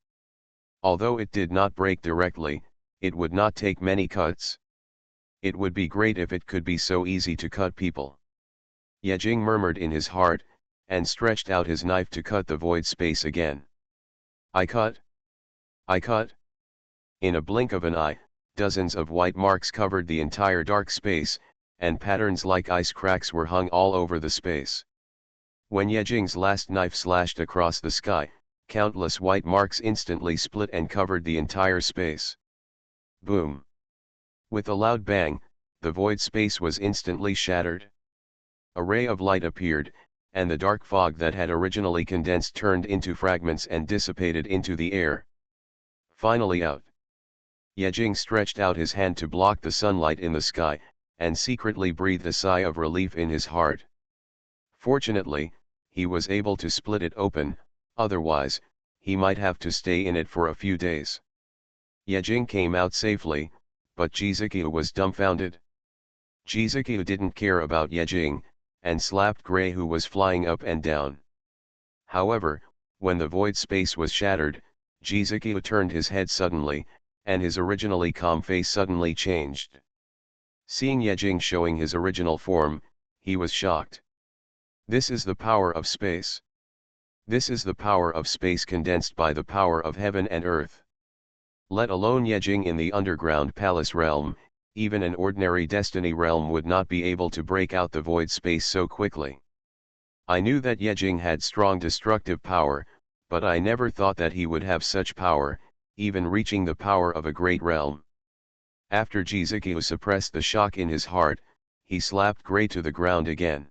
Speaker 1: Although it did not break directly, it would not take many cuts. It would be great if it could be so easy to cut people. Yejing murmured in his heart, and stretched out his knife to cut the void space again. I cut. I cut. In a blink of an eye, dozens of white marks covered the entire dark space, and patterns like ice cracks were hung all over the space. When Yejing's last knife slashed across the sky, countless white marks instantly split and covered the entire space. Boom! With a loud bang, the void space was instantly shattered. A ray of light appeared, and the dark fog that had originally condensed turned into fragments and dissipated into the air. Finally out. Yejing stretched out his hand to block the sunlight in the sky, and secretly breathed a sigh of relief in his heart. Fortunately, he was able to split it open, otherwise, he might have to stay in it for a few days. Yejing came out safely, but Jizuki was dumbfounded. Jizuki didn't care about Yejing, and slapped Gray, who was flying up and down. However, when the void space was shattered, Jizuki turned his head suddenly, and his originally calm face suddenly changed. Seeing Yejing showing his original form, he was shocked. This is the power of space. This is the power of space condensed by the power of heaven and earth. Let alone Yejing in the underground palace realm, even an ordinary destiny realm would not be able to break out the void space so quickly. I knew that Yejing had strong destructive power, but I never thought that he would have such power, even reaching the power of a great realm. After Jizuki suppressed the shock in his heart, he slapped Gray to the ground again.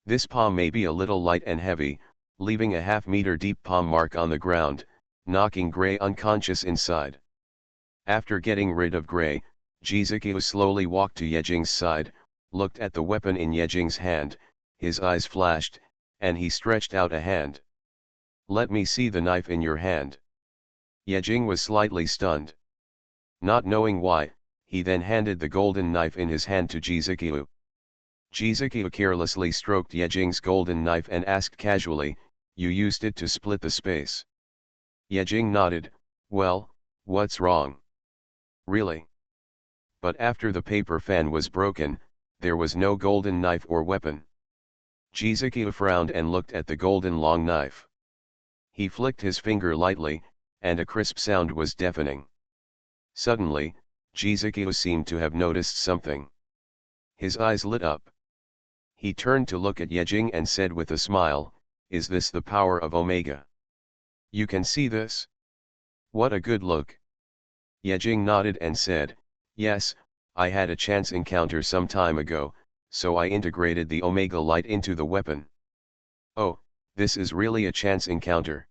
Speaker 1: This palm may be a little light and heavy, leaving a half-meter deep palm mark on the ground, knocking Gray unconscious inside. After getting rid of Gray, Jizuki slowly walked to Yejing's side, looked at the weapon in Yejing's hand, his eyes flashed, and he stretched out a hand. "Let me see the knife in your hand." Yejing was slightly stunned. Not knowing why, he then handed the golden knife in his hand to Jizuki. Jizuki carelessly stroked Yejing's golden knife and asked casually, "You used it to split the space?" Yejing nodded, "Well, what's wrong?" "Really?" But after the paper fan was broken, there was no golden knife or weapon. Jizuki frowned and looked at the golden long knife. He flicked his finger lightly, and a crisp sound was deafening. Suddenly, Jizuki seemed to have noticed something. His eyes lit up. He turned to look at Yejing and said with a smile, "Is this the power of Omega? You can see this? What a good look." Yejing nodded and said, "Yes, I had a chance encounter some time ago, so I integrated the Omega light into the weapon." "Oh, this is really a chance encounter."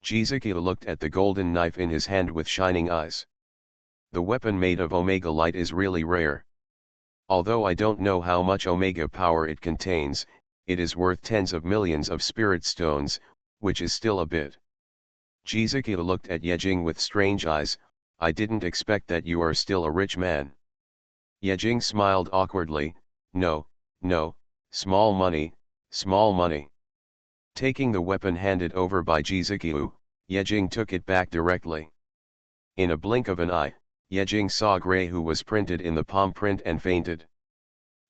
Speaker 1: Jizuki looked at the golden knife in his hand with shining eyes. "The weapon made of Omega light is really rare. Although I don't know how much Omega power it contains, it is worth tens of millions of spirit stones, which is still a bit." Jizuki looked at Yejing with strange eyes. "I didn't expect that you are still a rich man." Yejing smiled awkwardly, No, small money, small money." Taking the weapon handed over by Jizuki, Yejing took it back directly. In a blink of an eye, Yejing saw Gray, who was printed in the palm print, and fainted.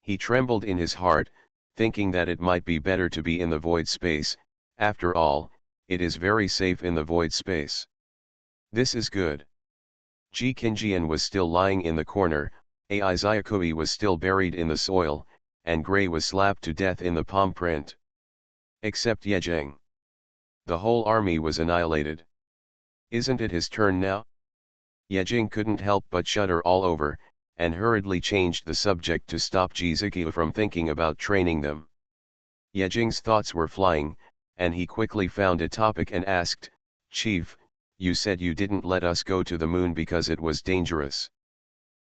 Speaker 1: He trembled in his heart, thinking that it might be better to be in the void space. After all, it is very safe in the void space. This is good. Ji Kinjian was still lying in the corner, Ai Zayakui was still buried in the soil, and Gray was slapped to death in the palm print. Except Yejing. The whole army was annihilated. Isn't it his turn now? Yejing couldn't help but shudder all over, and hurriedly changed the subject to stop Jizuki from thinking about training them. Yejing's thoughts were flying, and he quickly found a topic and asked, "Chief, you said you didn't let us go to the moon because it was dangerous."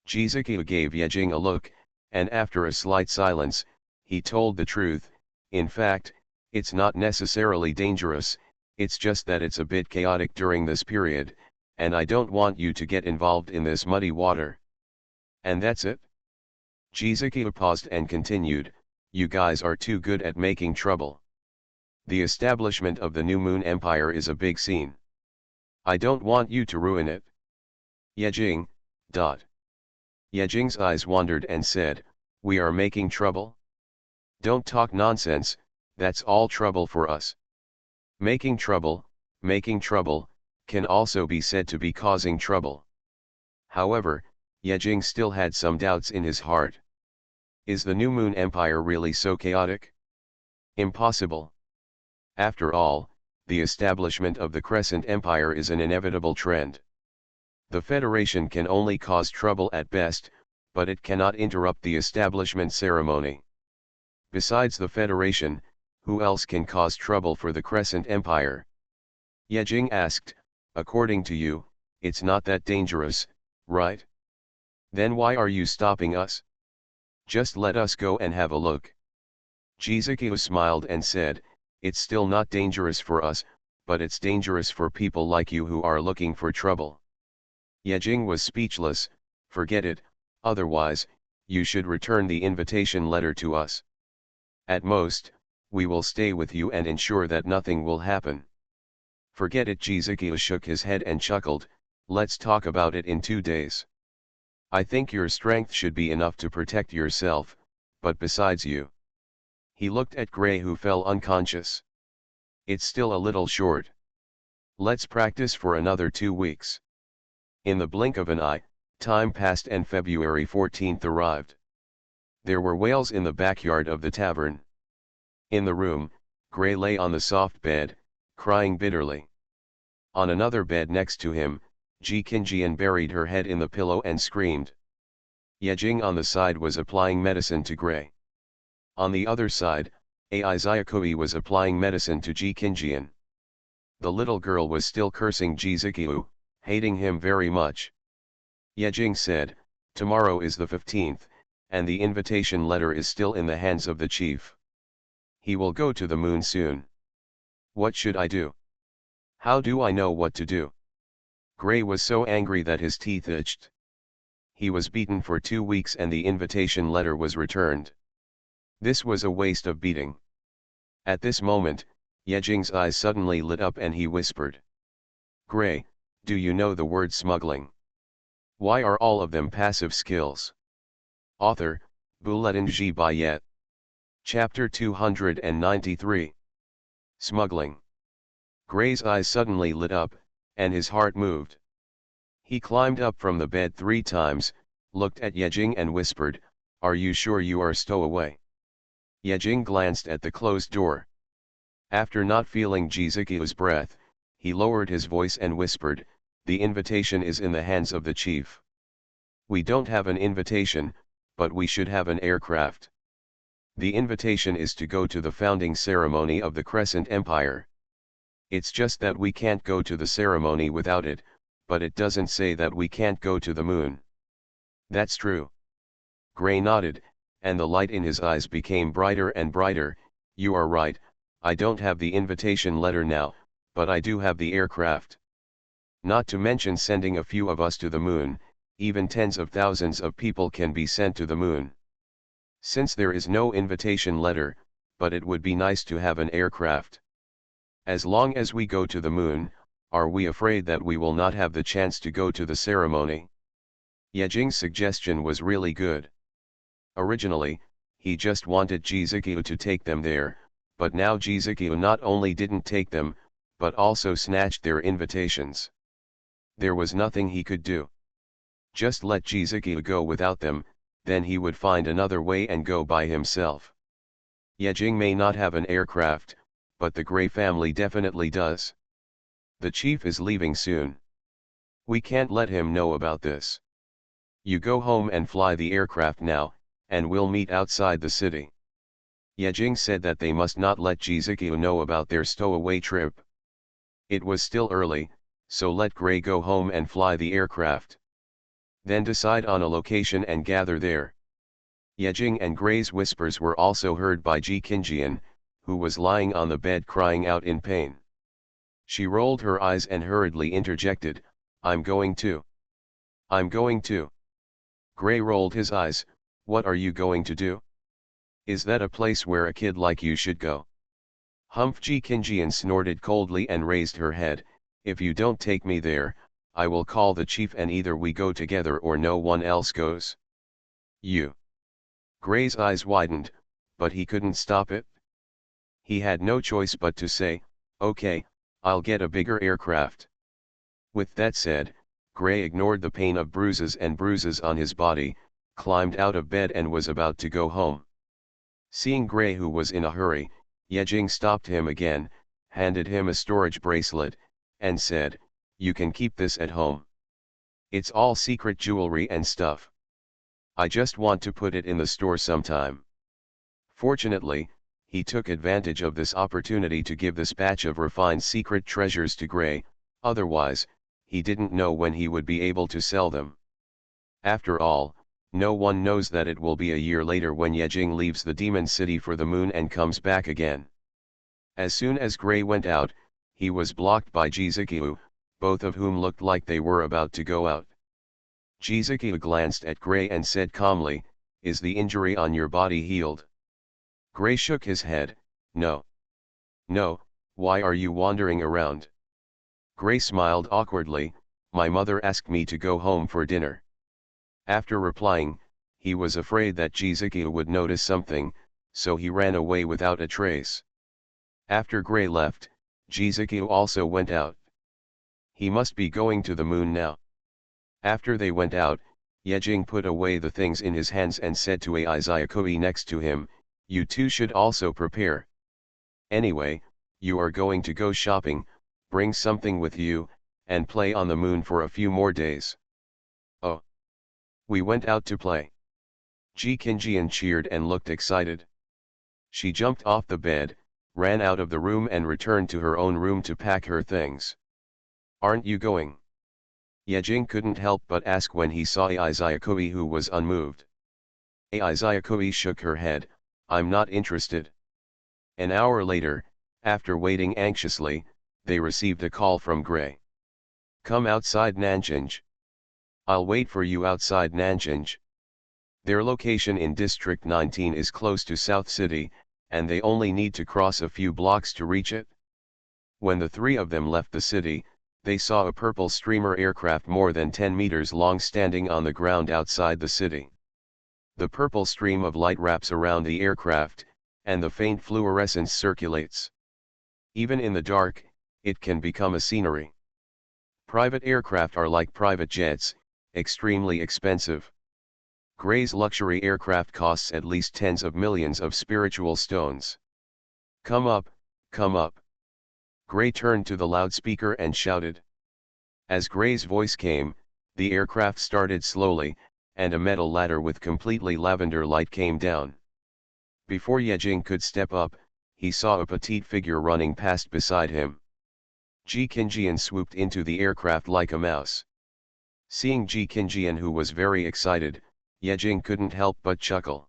Speaker 1: Jizuki gave Yejing a look, and after a slight silence, he told the truth. "In fact, it's not necessarily dangerous, it's just that it's a bit chaotic during this period, and I don't want you to get involved in this muddy water." "And that's it?" Jizuki paused and continued, "You guys are too good at making trouble. The establishment of the New Moon Empire is a big scene. I don't want you to ruin it." Yejing. Yejing's eyes wandered and said, "We are making trouble? Don't talk nonsense, that's all trouble for us." Making trouble, can also be said to be causing trouble. However, Yejing still had some doubts in his heart. Is the New Moon Empire really so chaotic? Impossible. After all, the establishment of the Crescent Empire is an inevitable trend. The Federation can only cause trouble at best, but it cannot interrupt the establishment ceremony. Besides the Federation, who else can cause trouble for the Crescent Empire? Yejing asked, "According to you, it's not that dangerous, right? Then why are you stopping us? Just let us go and have a look." Jizuki smiled and said, "It's still not dangerous for us, but it's dangerous for people like you who are looking for trouble. Yejing was speechless. Forget it, otherwise, you should return the invitation letter to us. At most, we will stay with you and ensure that nothing will happen. Forget it. Jizuki shook his head and chuckled, let's talk about it in 2 days. I think your strength should be enough to protect yourself, but besides you. He looked at Gray, who fell unconscious. It's still a little short. Let's practice for another 2 weeks. In the blink of an eye, time passed and February 14th arrived. There were wails in the backyard of the tavern. In the room, Gray lay on the soft bed, crying bitterly. On another bed next to him, Ji Qingjian buried her head in the pillow and screamed. Yejing on the side was applying medicine to Gray. On the other side, Ai Zyakui was applying medicine to Ji Qingjian. The little girl was still cursing Jizuki, hating him very much. Yejing said, tomorrow is the 15th, and the invitation letter is still in the hands of the chief. He will go to the moon soon. What should I do? How do I know what to do? Gray was so angry that his teeth itched. He was beaten for 2 weeks and the invitation letter was returned. This was a waste of beating. At this moment, Yejing's eyes suddenly lit up and he whispered. Gray, do you know the word smuggling? Why are all of them passive skills? Author, Bulletin G. Bayet. Chapter 293. Smuggling. Gray's eyes suddenly lit up, and his heart moved. He climbed up from the bed 3 times, looked at Yejing and whispered, are you sure you are stowaway? Yejing glanced at the closed door. After not feeling Jizuki's breath, he lowered his voice and whispered, the invitation is in the hands of the chief. We don't have an invitation, but we should have an aircraft. The invitation is to go to the founding ceremony of the Crescent Empire. It's just that we can't go to the ceremony without it, but it doesn't say that we can't go to the moon. That's true. Gray nodded, and the light in his eyes became brighter and brighter. You are right, I don't have the invitation letter now, but I do have the aircraft. Not to mention sending a few of us to the moon, even tens of thousands of people can be sent to the moon. Since there is no invitation letter, but it would be nice to have an aircraft. As long as we go to the moon, are we afraid that we will not have the chance to go to the ceremony? Yejing's suggestion was really good. Originally, he just wanted Jizuki to take them there, but now Jizuki not only didn't take them, but also snatched their invitations. There was nothing he could do. Just let Jizuki go without them, then he would find another way and go by himself. Yejing may not have an aircraft, but the Gray family definitely does. The chief is leaving soon. We can't let him know about this. You go home and fly the aircraft now, and we'll meet outside the city. Yejing said that they must not let Jizuki know about their stowaway trip. It was still early, so let Gray go home and fly the aircraft. Then decide on a location and gather there. Yejing and Gray's whispers were also heard by Ji Qingjian, who was lying on the bed crying out in pain. She rolled her eyes and hurriedly interjected, I'm going to. I'm going to. Gray rolled his eyes, what are you going to do? Is that a place where a kid like you should go? Humph. Ji Qingjian snorted coldly and raised her head, if you don't take me there, I will call the chief and either we go together or no one else goes. You. Gray's eyes widened, but he couldn't stop it. He had no choice but to say, okay, I'll get a bigger aircraft. With that said, Gray ignored the pain of bruises on his body, climbed out of bed and was about to go home. Seeing Gray, who was in a hurry, Yejing stopped him again, handed him a storage bracelet, and said, you can keep this at home. It's all secret jewelry and stuff. I just want to put it in the store sometime. Fortunately, he took advantage of this opportunity to give this batch of refined secret treasures to Gray, otherwise, he didn't know when he would be able to sell them. After all, no one knows that it will be a year later when Yejing leaves the demon city for the moon and comes back again. As soon as Gray went out, he was blocked by Jizukiu, both of whom looked like they were about to go out. Jizukiu glanced at Gray and said calmly, "Is the injury on your body healed?" Gray shook his head, "No. No, why are you wandering around?" Gray smiled awkwardly, "My mother asked me to go home for dinner." After replying, he was afraid that Jizukiu would notice something, so he ran away without a trace. After Gray left, Jizukiu also went out. He must be going to the moon now. After they went out, Yejing put away the things in his hands and said to Aizayakoi next to him, "You two should also prepare. Anyway, you are going to go shopping, bring something with you, and play on the moon for a few more days." "Oh. We went out to play." Ji Qingjian cheered and looked excited. She jumped off the bed, ran out of the room and returned to her own room to pack her things. "Aren't you going?" Yejing couldn't help but ask when he saw Aizayakoi, who was unmoved. Aizayakoi shook her head, "I'm not interested." An hour later, after waiting anxiously, they received a call from Gray. "Come outside Nanjing." "I'll wait for you outside Nanjing." Their location in District 19 is close to South City, and they only need to cross a few blocks to reach it. When the three of them left the city, they saw a purple streamer aircraft more than 10 meters long standing on the ground outside the city. The purple stream of light wraps around the aircraft, and the faint fluorescence circulates. Even in the dark, it can become a scenery. Private aircraft are like private jets, extremely expensive. Gray's luxury aircraft costs at least tens of millions of spiritual stones. Come up, come up." Gray turned to the loudspeaker and shouted. As Gray's voice came, the aircraft started slowly, and a metal ladder with completely lavender light came down. Before Yejing could step up, he saw a petite figure running past beside him. Ji Qingjian swooped into the aircraft like a mouse. Seeing Ji Qingjian, who was very excited, Yejing couldn't help but chuckle.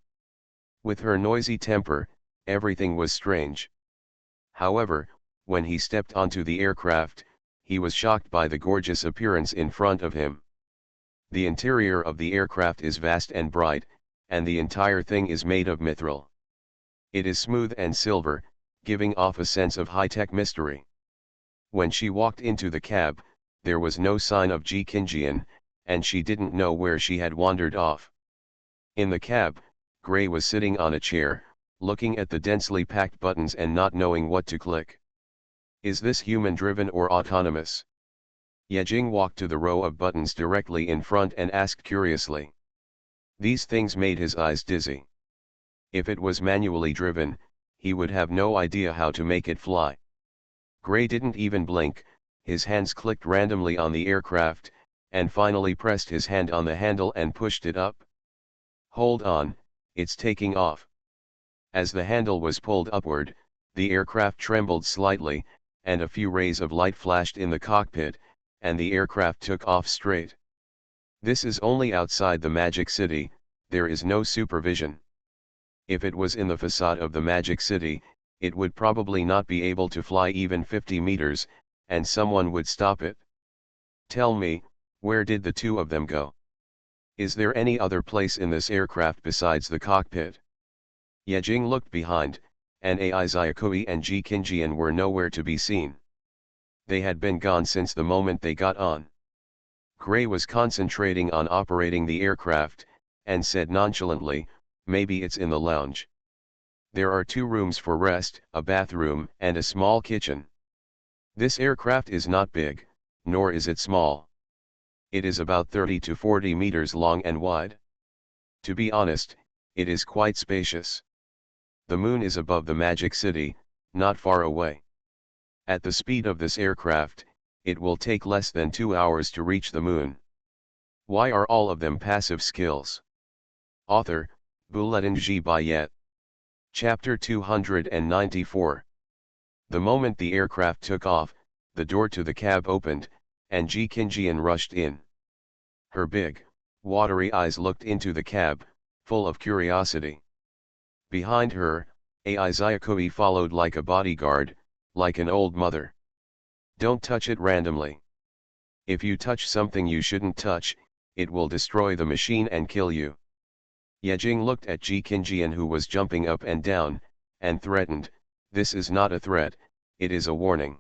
Speaker 1: With her noisy temper, everything was strange. However, when he stepped onto the aircraft, he was shocked by the gorgeous appearance in front of him. The interior of the aircraft is vast and bright, and the entire thing is made of mithril. It is smooth and silver, giving off a sense of high-tech mystery. When she walked into the cab, there was no sign of Ji Qingjian, and she didn't know where she had wandered off. In the cab, Gray was sitting on a chair, looking at the densely packed buttons and not knowing what to click. Is this human-driven or autonomous? Yejing walked to the row of buttons directly in front and asked curiously. These things made his eyes dizzy. If it was manually driven, he would have no idea how to make it fly. Gray didn't even blink, his hands clicked randomly on the aircraft, and finally pressed his hand on the handle and pushed it up. Hold on, it's taking off. As the handle was pulled upward, the aircraft trembled slightly, and a few rays of light flashed in the cockpit, and the aircraft took off straight. This is only outside the Magic City, there is no supervision. If it was in the facade of the Magic City, it would probably not be able to fly even 50 meters, and someone would stop it. Tell me, where did the two of them go? Is there any other place in this aircraft besides the cockpit? Yejing looked behind, and Aizayakoi and Ji Qingjian were nowhere to be seen. They had been gone since the moment they got on. Gray was concentrating on operating the aircraft, and said nonchalantly, maybe it's in the lounge. There are 2 rooms for rest, a bathroom, and a small kitchen. This aircraft is not big, nor is it small. It is about 30 to 40 meters long and wide. To be honest, it is quite spacious. The moon is above the Magic City, not far away. At the speed of this aircraft, it will take less than 2 hours to reach the moon. Why are all of them passive skills? Author, Bulletin G. Bayet. Chapter 294. The moment the aircraft took off, the door to the cab opened, and Ji Qingjian rushed in. Her big, watery eyes looked into the cab, full of curiosity. Behind her, Aizayakoi followed like a bodyguard, like an old mother. Don't touch it randomly. If you touch something you shouldn't touch, it will destroy the machine and kill you. Yejing looked at Ji Qingjian, who was jumping up and down, and threatened, "This is not a threat, it is a warning.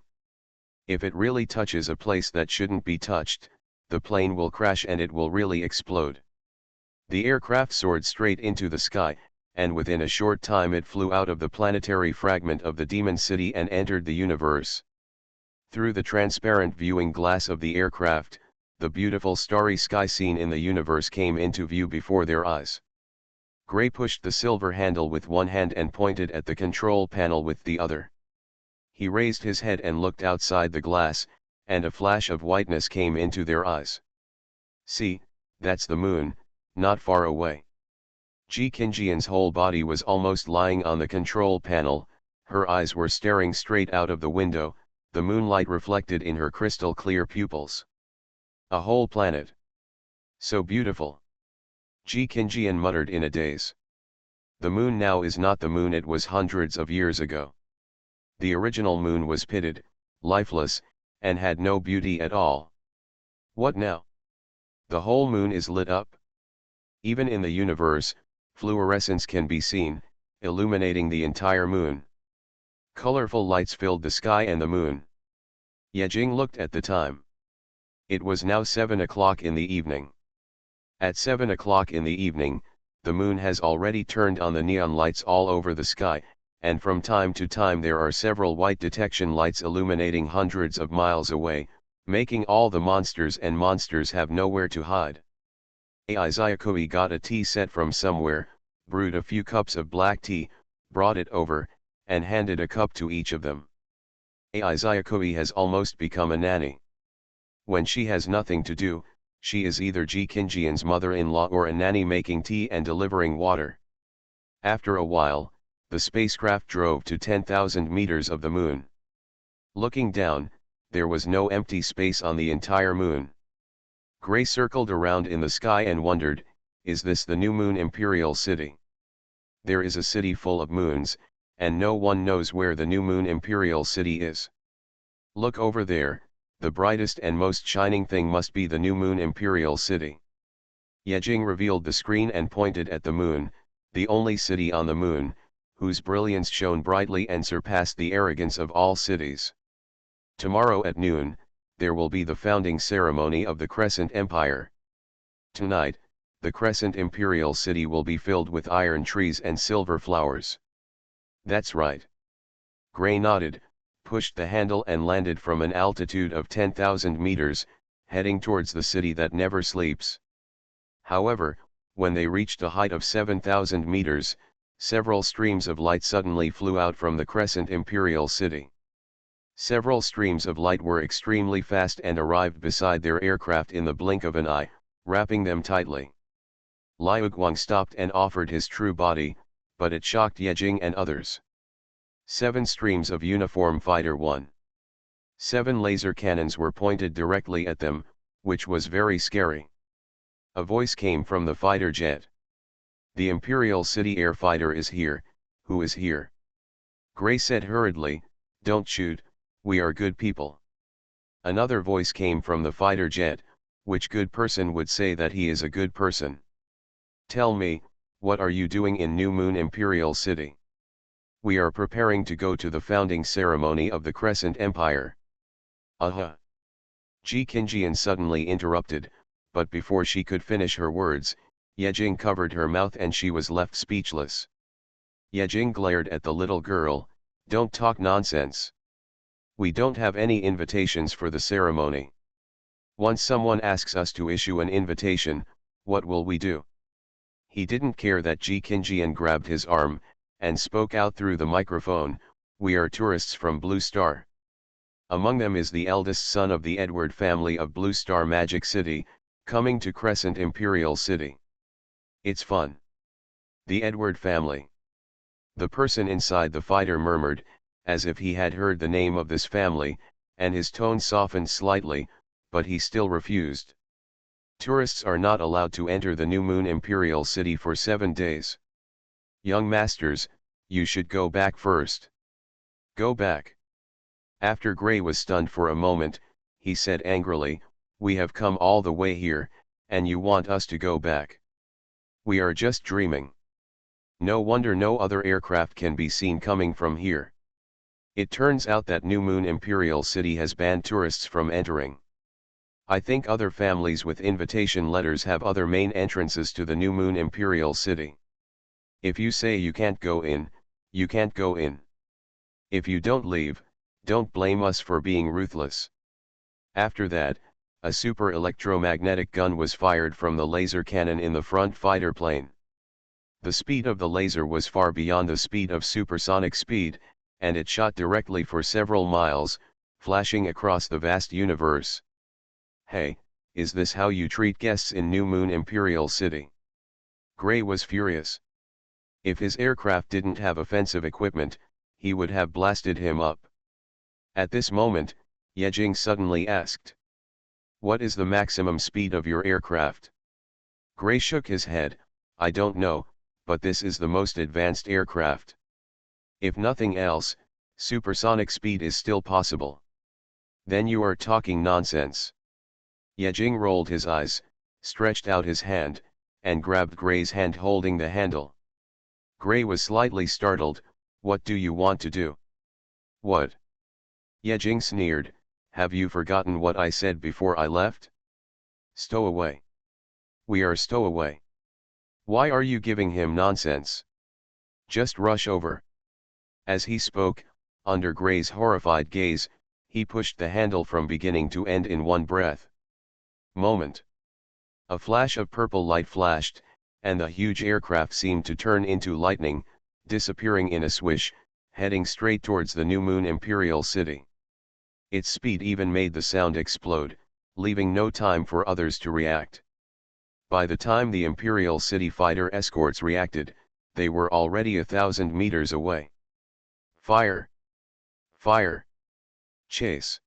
Speaker 1: If it really touches a place that shouldn't be touched, the plane will crash and it will really explode." The aircraft soared straight into the sky, and within a short time it flew out of the planetary fragment of the Demon City and entered the universe. Through the transparent viewing glass of the aircraft, the beautiful starry sky scene in the universe came into view before their eyes. Gray pushed the silver handle with one hand and pointed at the control panel with the other. He raised his head and looked outside the glass, and a flash of whiteness came into their eyes. "See, that's the moon, not far away." Ji Qingjian's whole body was almost lying on the control panel, her eyes were staring straight out of the window, the moonlight reflected in her crystal clear pupils. A whole planet. So beautiful. Ji Qingjian muttered in a daze. The moon now is not the moon it was hundreds of years ago. The original moon was pitted, lifeless, and had no beauty at all. What now? The whole moon is lit up. Even in the universe, fluorescence can be seen, illuminating the entire moon. Colorful lights filled the sky and the moon. Yejing looked at the time. It was now 7 o'clock in the evening. At 7 o'clock in the evening, the moon has already turned on the neon lights all over the sky, and from time to time there are several white detection lights illuminating hundreds of miles away, making all the monsters have nowhere to hide. Aizayakui got a tea set from somewhere, brewed a few cups of black tea, brought it over, and handed a cup to each of them. Aizayakui has almost become a nanny. When she has nothing to do, she is either Ji Qingjian's mother-in-law or a nanny making tea and delivering water. After a while, the spacecraft drove to 10,000 meters of the moon. Looking down, there was no empty space on the entire moon. Gray circled around in the sky and wondered, is this the new moon Imperial City? There is a city full of moons, and no one knows where the new moon Imperial City is. Look over there, the brightest and most shining thing must be the new moon Imperial City. Yejing revealed the screen and pointed at the moon, the only city on the moon, whose brilliance shone brightly and surpassed the arrogance of all cities. Tomorrow at noon, there will be the founding ceremony of the Crescent Empire. Tonight, the Crescent Imperial City will be filled with iron trees and silver flowers. That's right. Gray nodded, pushed the handle and landed from an altitude of 10,000 meters, heading towards the city that never sleeps. However, when they reached a height of 7,000 meters, several streams of light suddenly flew out from the Crescent Imperial City. Several streams of light were extremely fast and arrived beside their aircraft in the blink of an eye, wrapping them tightly. Liu Guang stopped and offered his true body, but it shocked Yejing and others. 7 streams of uniform fighter 1. 7 laser cannons were pointed directly at them, which was very scary. A voice came from the fighter jet. "The Imperial City air fighter is here, who is here?" Gray said hurriedly, "Don't shoot, we are good people." Another voice came from the fighter jet, which good person would say that he is a good person? "Tell me, what are you doing in New Moon Imperial City?" "We are preparing to go to the founding ceremony of the Crescent Empire." Ji Qingjian suddenly interrupted, but before she could finish her words, Yejing covered her mouth and she was left speechless. Yejing glared at the little girl, "Don't talk nonsense. We don't have any invitations for the ceremony. Once someone asks us to issue an invitation, what will we do?" He didn't care that Ji Qingjian grabbed his arm, and spoke out through the microphone, "We are tourists from Blue Star. Among them is the eldest son of the Edward family of Blue Star Magic City, coming to Crescent Imperial City. It's fun. The Edward family." The person inside the fighter murmured, as if he had heard the name of this family, and his tone softened slightly, but he still refused. "Tourists are not allowed to enter the New Moon Imperial City for 7 days. Young masters, you should go back first." "Go back? After Gray was stunned for a moment, he said angrily, "We have come all the way here, and you want us to go back? We are just dreaming. No wonder no other aircraft can be seen coming from here. It turns out that New Moon Imperial City has banned tourists from entering. I think other families with invitation letters have other main entrances to the New Moon Imperial City. If you say you can't go in, you can't go in. If you don't leave, don't blame us for being ruthless." After that, a super electromagnetic gun was fired from the laser cannon in the front fighter plane. The speed of the laser was far beyond the speed of supersonic speed, and it shot directly for several miles, flashing across the vast universe. "Hey, is this how you treat guests in New Moon Imperial City?" Gray was furious. If his aircraft didn't have offensive equipment, he would have blasted him up. At this moment, Yejing suddenly asked, "What is the maximum speed of your aircraft?" Gray shook his head, "I don't know, but this is the most advanced aircraft. If nothing else, supersonic speed is still possible." "Then you are talking nonsense." Yejing rolled his eyes, stretched out his hand, and grabbed Gray's hand holding the handle. Gray was slightly startled. "What do you want to do?" "What?" Yejing sneered, "Have you forgotten what I said before I left? Stow away." "We are stowaway. Why are you giving him nonsense? Just rush over." As he spoke, under Gray's horrified gaze, he pushed the handle from beginning to end in one breath. Moment. A flash of purple light flashed, and the huge aircraft seemed to turn into lightning, disappearing in a swish, heading straight towards the New Moon Imperial City. Its speed even made the sound explode, leaving no time for others to react. By the time the Imperial City fighter escorts reacted, they were already 1,000 meters away. Fire! Fire! Chase!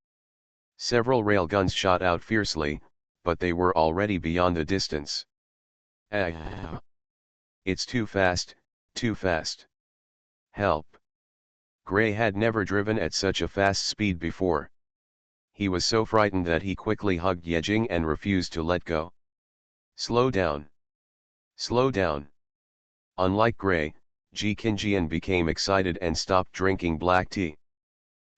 Speaker 1: Several railguns shot out fiercely, but they were already beyond the distance. Ah! It's too fast, too fast. Help! Gray had never driven at such a fast speed before. He was so frightened that he quickly hugged Yejing and refused to let go. "Slow down! Slow down!" Unlike Gray, Ji Qinjian became excited and stopped drinking black tea.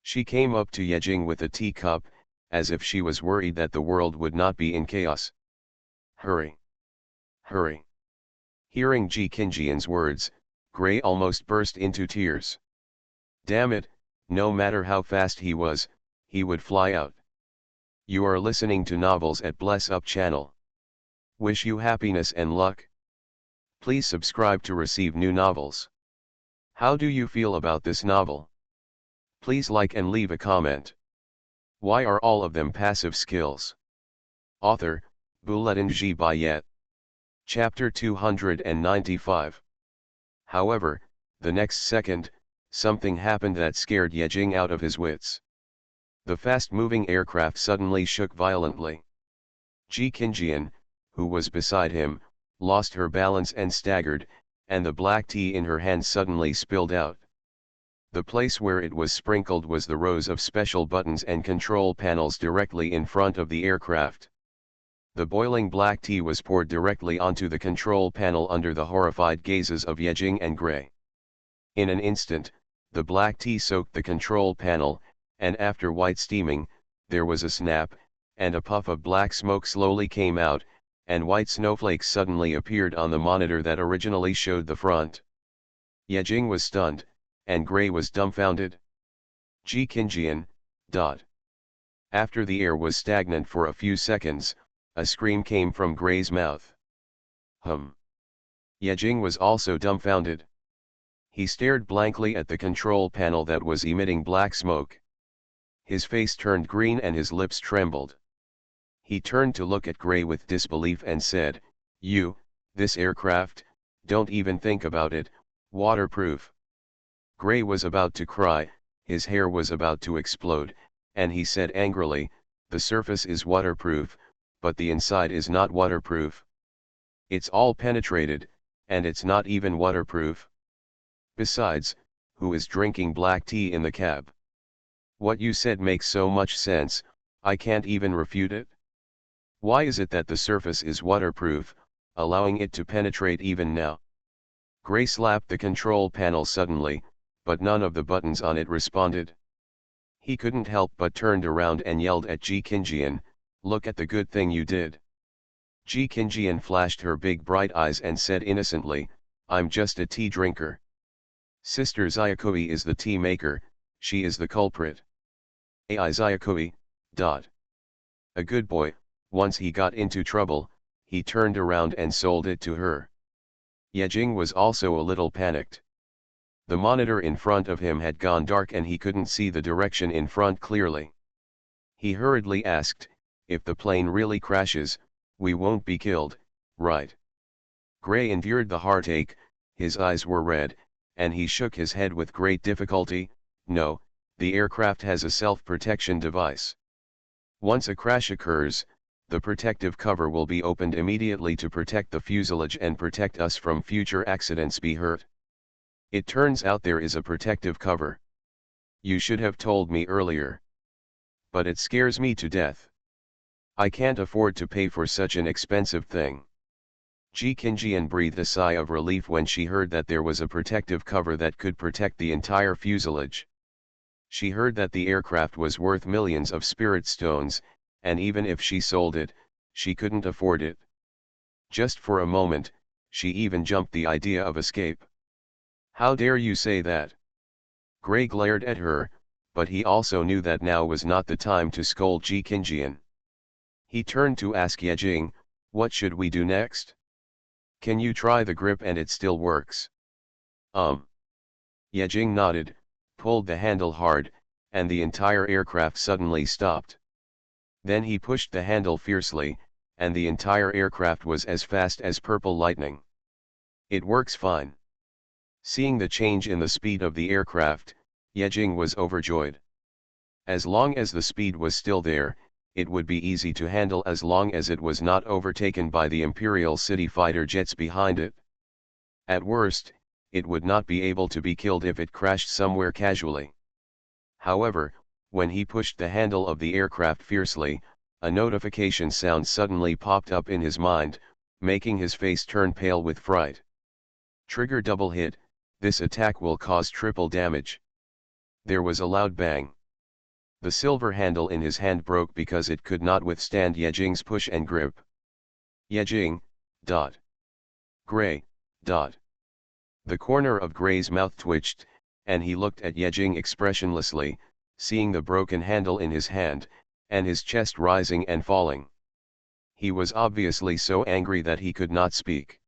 Speaker 1: She came up to Yejing with a teacup, as if she was worried that the world would not be in chaos. "Hurry! Hurry!" Hearing Ji Qinjian's words, Gray almost burst into tears. Damn it, no matter how fast he was, he would fly out. You are listening to Novels at Bless Up channel. Wish you happiness and luck. Please subscribe to receive new novels. How do you feel about this novel? Please like and leave a comment. Why are all of them passive skills? Author, Buletin Bayet. Chapter 295. However, the next second, something happened that scared Yejing out of his wits. The fast-moving aircraft suddenly shook violently. Ji Qinjian, who was beside him, lost her balance and staggered, and the black tea in her hand suddenly spilled out. The place where it was sprinkled was the rows of special buttons and control panels directly in front of the aircraft. The boiling black tea was poured directly onto the control panel under the horrified gazes of Yejing and Gray. In an instant, the black tea soaked the control panel, and after white steaming, there was a snap, and a puff of black smoke slowly came out, and white snowflakes suddenly appeared on the monitor that originally showed the front. Yejing was stunned, and Gray was dumbfounded. Ji Qinjian. After the air was stagnant for a few seconds, a scream came from Gray's mouth. Yejing was also dumbfounded. He stared blankly at the control panel that was emitting black smoke. His face turned green and his lips trembled. He turned to look at Gray with disbelief and said, This aircraft, don't even think about it, waterproof." Gray was about to cry, his hair was about to explode, and he said angrily, "The surface is waterproof, but the inside is not waterproof. It's all penetrated, and it's not even waterproof. Besides, who is drinking black tea in the cab?" What you said makes so much sense, I can't even refute it. Why is it that the surface is waterproof, allowing it to penetrate even now? Gray slapped the control panel suddenly, but none of the buttons on it responded. He couldn't help but turned around and yelled at Ji Qingjian, "Look at the good thing you did." Ji Qingjian flashed her big bright eyes and said innocently, "I'm just a tea drinker. Sister Xiaokui is the tea maker, she is the culprit. Ai Xiaokui, dot. A good boy, once he got into trouble, he turned around and sold it to her." Yejing was also a little panicked. The monitor in front of him had gone dark and he couldn't see the direction in front clearly. He hurriedly asked, "If the plane really crashes, we won't be killed, right?" Gray endured the heartache, his eyes were red, and he shook his head with great difficulty. "No, the aircraft has a self-protection device. Once a crash occurs, the protective cover will be opened immediately to protect the fuselage and protect us from future accidents be hurt. It turns out there is a protective cover. You should have told me earlier. But it scares me to death. I can't afford to pay for such an expensive thing." Ji Qingjian breathed a sigh of relief when she heard that there was a protective cover that could protect the entire fuselage. She heard that the aircraft was worth millions of spirit stones, and even if she sold it, she couldn't afford it. Just for a moment, she even jumped the idea of escape. "How dare you say that?" Gray glared at her, but he also knew that now was not the time to scold Ji Qingjian. He turned to ask Yejing, "What should we do next? Can you try the grip and it still works?" Yejing nodded, pulled the handle hard, and the entire aircraft suddenly stopped. Then he pushed the handle fiercely, and the entire aircraft was as fast as purple lightning. "It works fine." Seeing the change in the speed of the aircraft, Yejing was overjoyed. As long as the speed was still there, it would be easy to handle as long as it was not overtaken by the Imperial City fighter jets behind it. At worst, it would not be able to be killed if it crashed somewhere casually. However, when he pushed the handle of the aircraft fiercely, a notification sound suddenly popped up in his mind, making his face turn pale with fright. "Trigger double hit, this attack will cause triple damage." There was a loud bang. The silver handle in his hand broke because it could not withstand Yejing's push and grip. "Yejing, dot. Gray, dot." The corner of Gray's mouth twitched, and he looked at Yejing expressionlessly, seeing the broken handle in his hand, and his chest rising and falling. He was obviously so angry that he could not speak.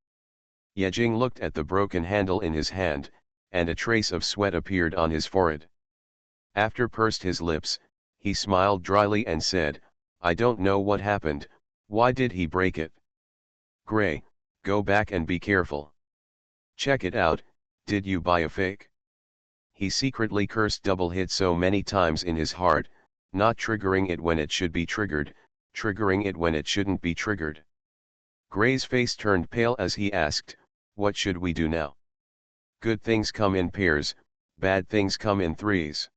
Speaker 1: Yejing looked at the broken handle in his hand, and a trace of sweat appeared on his forehead. After pursed his lips, he smiled dryly and said, "I don't know what happened, why did he break it? Gray, go back and be careful. Check it out, did you buy a fake?" He secretly cursed double hit so many times in his heart, not triggering it when it should be triggered, triggering it when it shouldn't be triggered. Gray's face turned pale as he asked, "What should we do now? Good things come in pairs, bad things come in threes."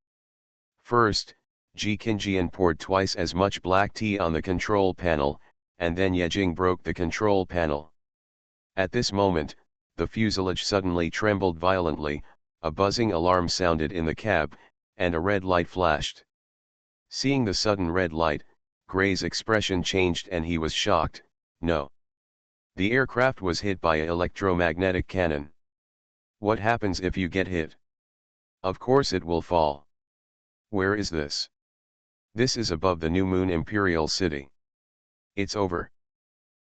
Speaker 1: First, Ji Qingjian poured twice as much black tea on the control panel, and then Yejing broke the control panel. At this moment, the fuselage suddenly trembled violently, a buzzing alarm sounded in the cab, and a red light flashed. Seeing the sudden red light, Gray's expression changed and he was shocked. No. The aircraft was hit by an electromagnetic cannon. What happens if you get hit? Of course it will fall. Where is this? This is above the New Moon Imperial City. It's over.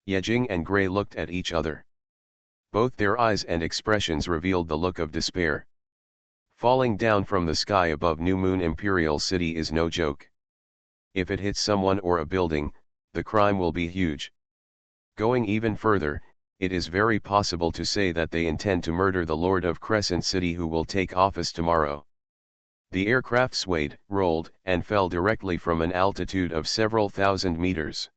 Speaker 1: Yejing and Gray looked at each other. Both their eyes and expressions revealed the look of despair. Falling down from the sky above New Moon Imperial City is no joke. If it hits someone or a building, the crime will be huge. Going even further, it is very possible to say that they intend to murder the Lord of Crescent City who will take office tomorrow. The aircraft swayed, rolled, and fell directly from an altitude of several thousand meters.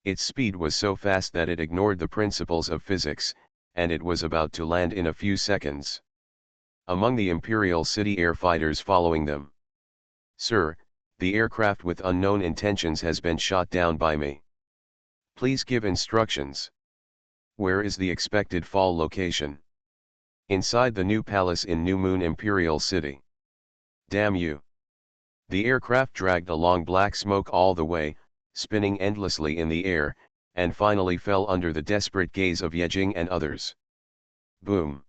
Speaker 1: Its speed was so fast that it ignored the principles of physics, and it was about to land in a few seconds. Among the Imperial City air fighters following them, "Sir, the aircraft with unknown intentions has been shot down by me. Please give instructions. Where is the expected fall location?" "Inside the new palace in New Moon Imperial City." "Damn you." The aircraft dragged along black smoke all the way, spinning endlessly in the air, and finally fell under the desperate gaze of Yejing and others. Boom.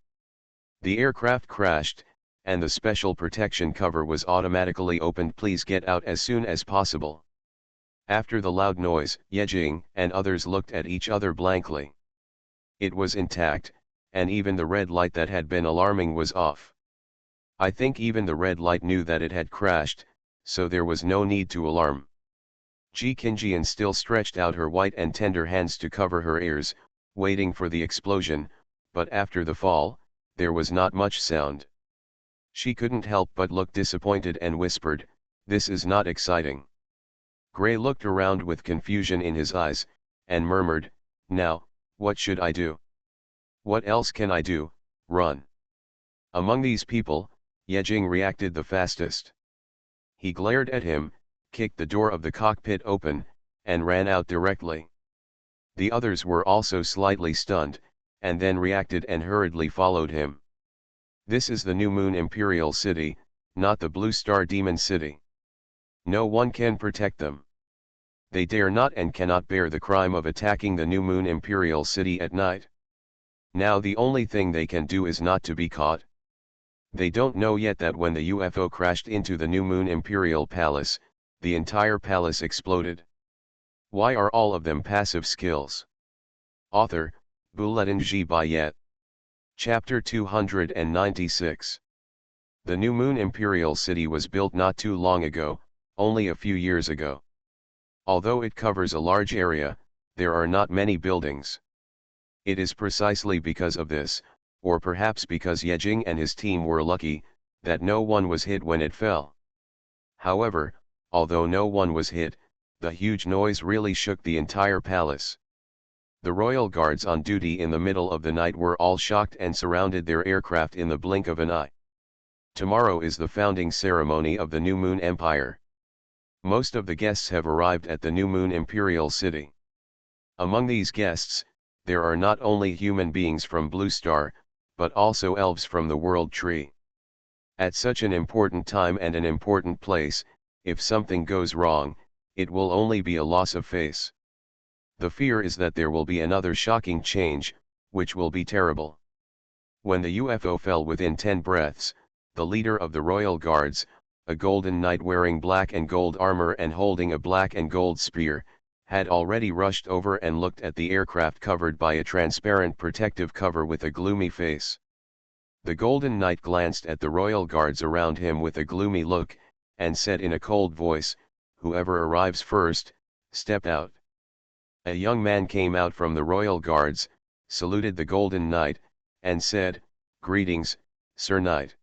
Speaker 1: The aircraft crashed, and the special protection cover was automatically opened. "Please get out as soon as possible." After the loud noise, Yejing and others looked at each other blankly. It was intact, and even the red light that had been alarming was off. I think even the red light knew that it had crashed, so there was no need to alarm. Ji Qingjian still stretched out her white and tender hands to cover her ears, waiting for the explosion, but after the fall, there was not much sound. She couldn't help but look disappointed and whispered, "This is not exciting." Gray looked around with confusion in his eyes, and murmured, "Now, what should I do?" "What else can I do? Run." Among these people, Yejing reacted the fastest. He glared at him, kicked the door of the cockpit open, and ran out directly. The others were also slightly stunned, and then reacted and hurriedly followed him. This is the New Moon Imperial City, not the Blue Star Demon City. No one can protect them. They dare not and cannot bear the crime of attacking the New Moon Imperial City at night. Now the only thing they can do is not to be caught. They don't know yet that when the UFO crashed into the New Moon Imperial Palace, the entire palace exploded. Why are all of them passive skills? Author, Bulletin G. Bayet. Chapter 296. The New Moon Imperial City was built not too long ago, only a few years ago. Although it covers a large area, there are not many buildings. It is precisely because of this, or perhaps because Yejing and his team were lucky, that no one was hit when it fell. However, although no one was hit, the huge noise really shook the entire palace. The royal guards on duty in the middle of the night were all shocked and surrounded their aircraft in the blink of an eye. Tomorrow is the founding ceremony of the New Moon Empire. Most of the guests have arrived at the New Moon Imperial City. Among these guests, there are not only human beings from Blue Star, but also elves from the World Tree. At such an important time and an important place, if something goes wrong, it will only be a loss of face. The fear is that there will be another shocking change, which will be terrible. When the UFO fell within 10 breaths, the leader of the royal guards, a golden knight wearing black and gold armor and holding a black and gold spear, had already rushed over and looked at the aircraft covered by a transparent protective cover with a gloomy face. The golden knight glanced at the royal guards around him with a gloomy look, and said in a cold voice, "Whoever arrives first, step out." A young man came out from the royal guards, saluted the golden knight, and said, "Greetings, Sir Knight."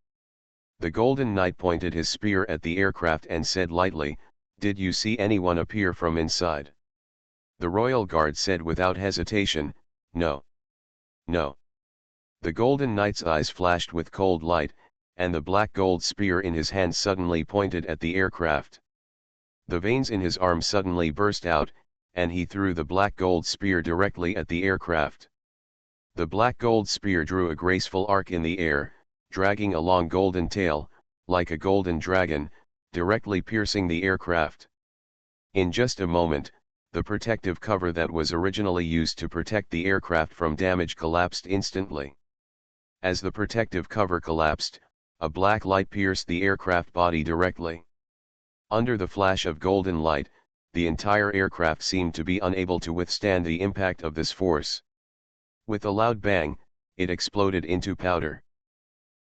Speaker 1: The golden knight pointed his spear at the aircraft and said lightly, "Did you see anyone appear from inside?" The royal guard said without hesitation, "No. No." The golden knight's eyes flashed with cold light, and the black gold spear in his hand suddenly pointed at the aircraft. The veins in his arm suddenly burst out, and he threw the black gold spear directly at the aircraft. The black gold spear drew a graceful arc in the air, dragging a long golden tail, like a golden dragon, directly piercing the aircraft. In just a moment, the protective cover that was originally used to protect the aircraft from damage collapsed instantly. As the protective cover collapsed, a black light pierced the aircraft body directly. Under the flash of golden light, the entire aircraft seemed to be unable to withstand the impact of this force. With a loud bang, it exploded into powder.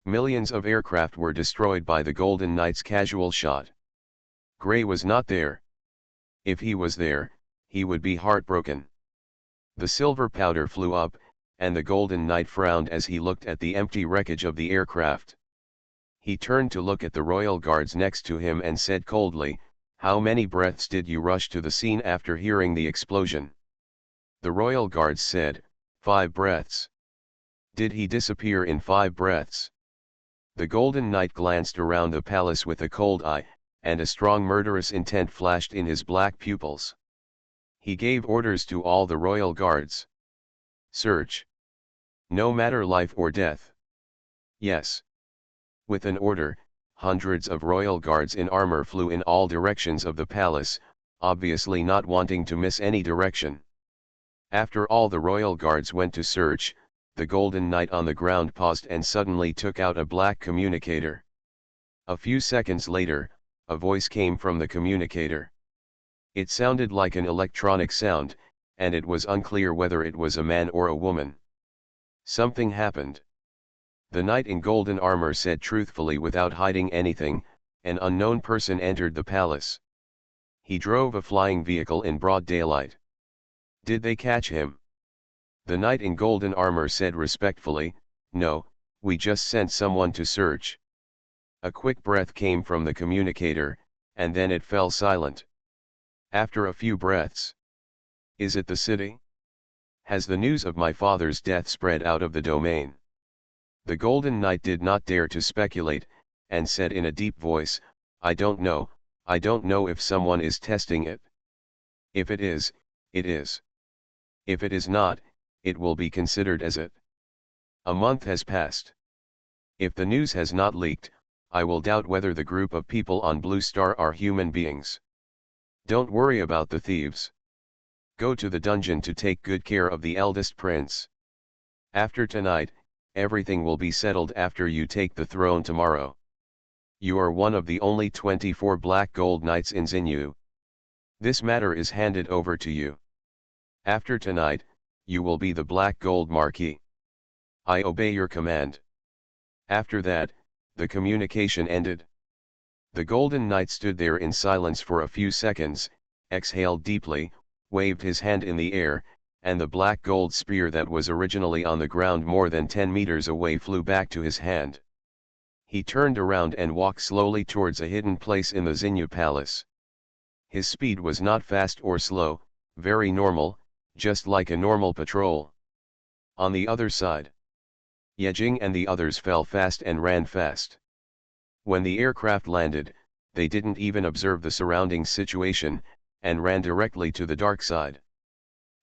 Speaker 1: Millions of aircraft were destroyed by the Golden Knight's casual shot. Gray was not there. If he was there, he would be heartbroken. The silver powder flew up, and the Golden Knight frowned as he looked at the empty wreckage of the aircraft. He turned to look at the royal guards next to him and said coldly, "How many breaths did you rush to the scene after hearing the explosion?" The royal guards said, 5 breaths. Did he disappear in 5 breaths? The Golden Knight glanced around the palace with a cold eye, and a strong murderous intent flashed in his black pupils. He gave orders to all the royal guards. Search. No matter life or death. Yes. With an order, hundreds of royal guards in armor flew in all directions of the palace, obviously not wanting to miss any direction. After all the royal guards went to search, the golden knight on the ground paused and suddenly took out a black communicator. A few seconds later, a voice came from the communicator. It sounded like an electronic sound, and it was unclear whether it was a man or a woman. Something happened. The knight in golden armor said truthfully without hiding anything, an unknown person entered the palace. He drove a flying vehicle in broad daylight. Did they catch him? The knight in golden armor said respectfully, no, we just sent someone to search. A quick breath came from the communicator, and then it fell silent. After a few breaths. Is it the city? Has the news of my father's death spread out of the domain? The golden knight did not dare to speculate, and said in a deep voice, I don't know if someone is testing it. If it is, it is. If it is not, it will be considered as it. A month has passed. If the news has not leaked, I will doubt whether the group of people on Blue Star are human beings. Don't worry about the thieves. Go to the dungeon to take good care of the eldest prince. After tonight, everything will be settled after you take the throne tomorrow. You are one of the only 24 black gold knights in Xinyu. This matter is handed over to you. After tonight, you will be the black gold marquis. I obey your command. After that, the communication ended. The golden knight stood there in silence for a few seconds, exhaled deeply, waved his hand in the air, and the black gold spear that was originally on the ground more than 10 meters away flew back to his hand. He turned around and walked slowly towards a hidden place in the Xinyu palace. His speed was not fast or slow, very normal, just like a normal patrol. On the other side, Yejing and the others fell fast and ran fast. When the aircraft landed, they didn't even observe the surrounding situation, and ran directly to the dark side.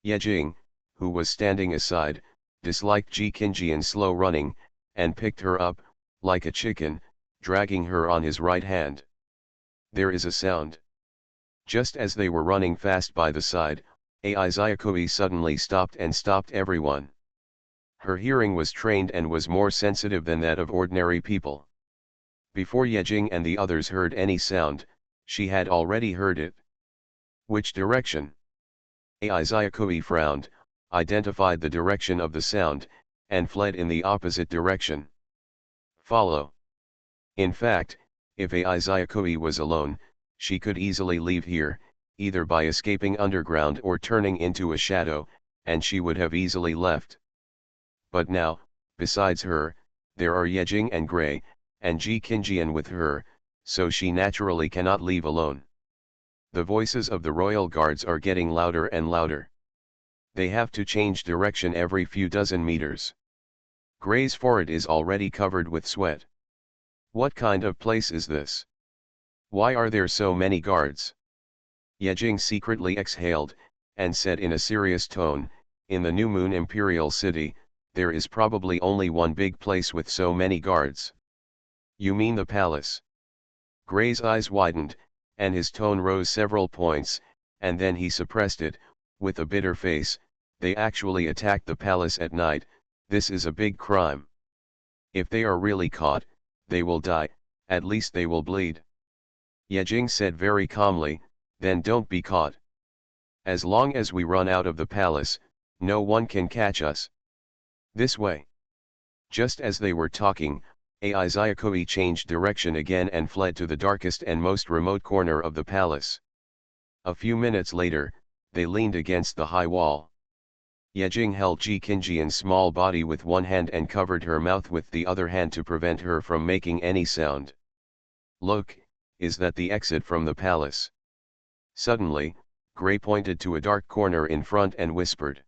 Speaker 1: Yejing, who was standing aside, disliked Ji Qingjian's slow running, and picked her up, like a chicken, dragging her on his right hand. There is a sound. Just as they were running fast by the side, Ai Zyakui suddenly stopped and stopped everyone. Her hearing was trained and was more sensitive than that of ordinary people. Before Yejing and the others heard any sound, she had already heard it. Which direction? Ai Zyakui frowned, identified the direction of the sound, and fled in the opposite direction. Follow. In fact, if Ai Zyakui was alone, she could easily leave here, either by escaping underground or turning into a shadow, and she would have easily left. But now, besides her, there are Yejing and Gray, and Ji Qingjian with her, so she naturally cannot leave alone. The voices of the royal guards are getting louder and louder. They have to change direction every few dozen meters. Gray's forehead is already covered with sweat. What kind of place is this? Why are there so many guards? Yejing secretly exhaled, and said in a serious tone, in the New Moon Imperial City, there is probably only one big place with so many guards. You mean the palace? Gray's eyes widened, and his tone rose several points, and then he suppressed it, with a bitter face. They actually attacked the palace at night. This is a big crime. If they are really caught, they will die, at least they will bleed. Yejing said very calmly, then don't be caught. As long as we run out of the palace, no one can catch us. This way. Just as they were talking, Ai Zyakui changed direction again and fled to the darkest and most remote corner of the palace. A few minutes later, they leaned against the high wall. Yejing held Ji Qingjian's small body with one hand and covered her mouth with the other hand to prevent her from making any sound. Look, is that the exit from the palace? Suddenly, Gray pointed to a dark corner in front and whispered.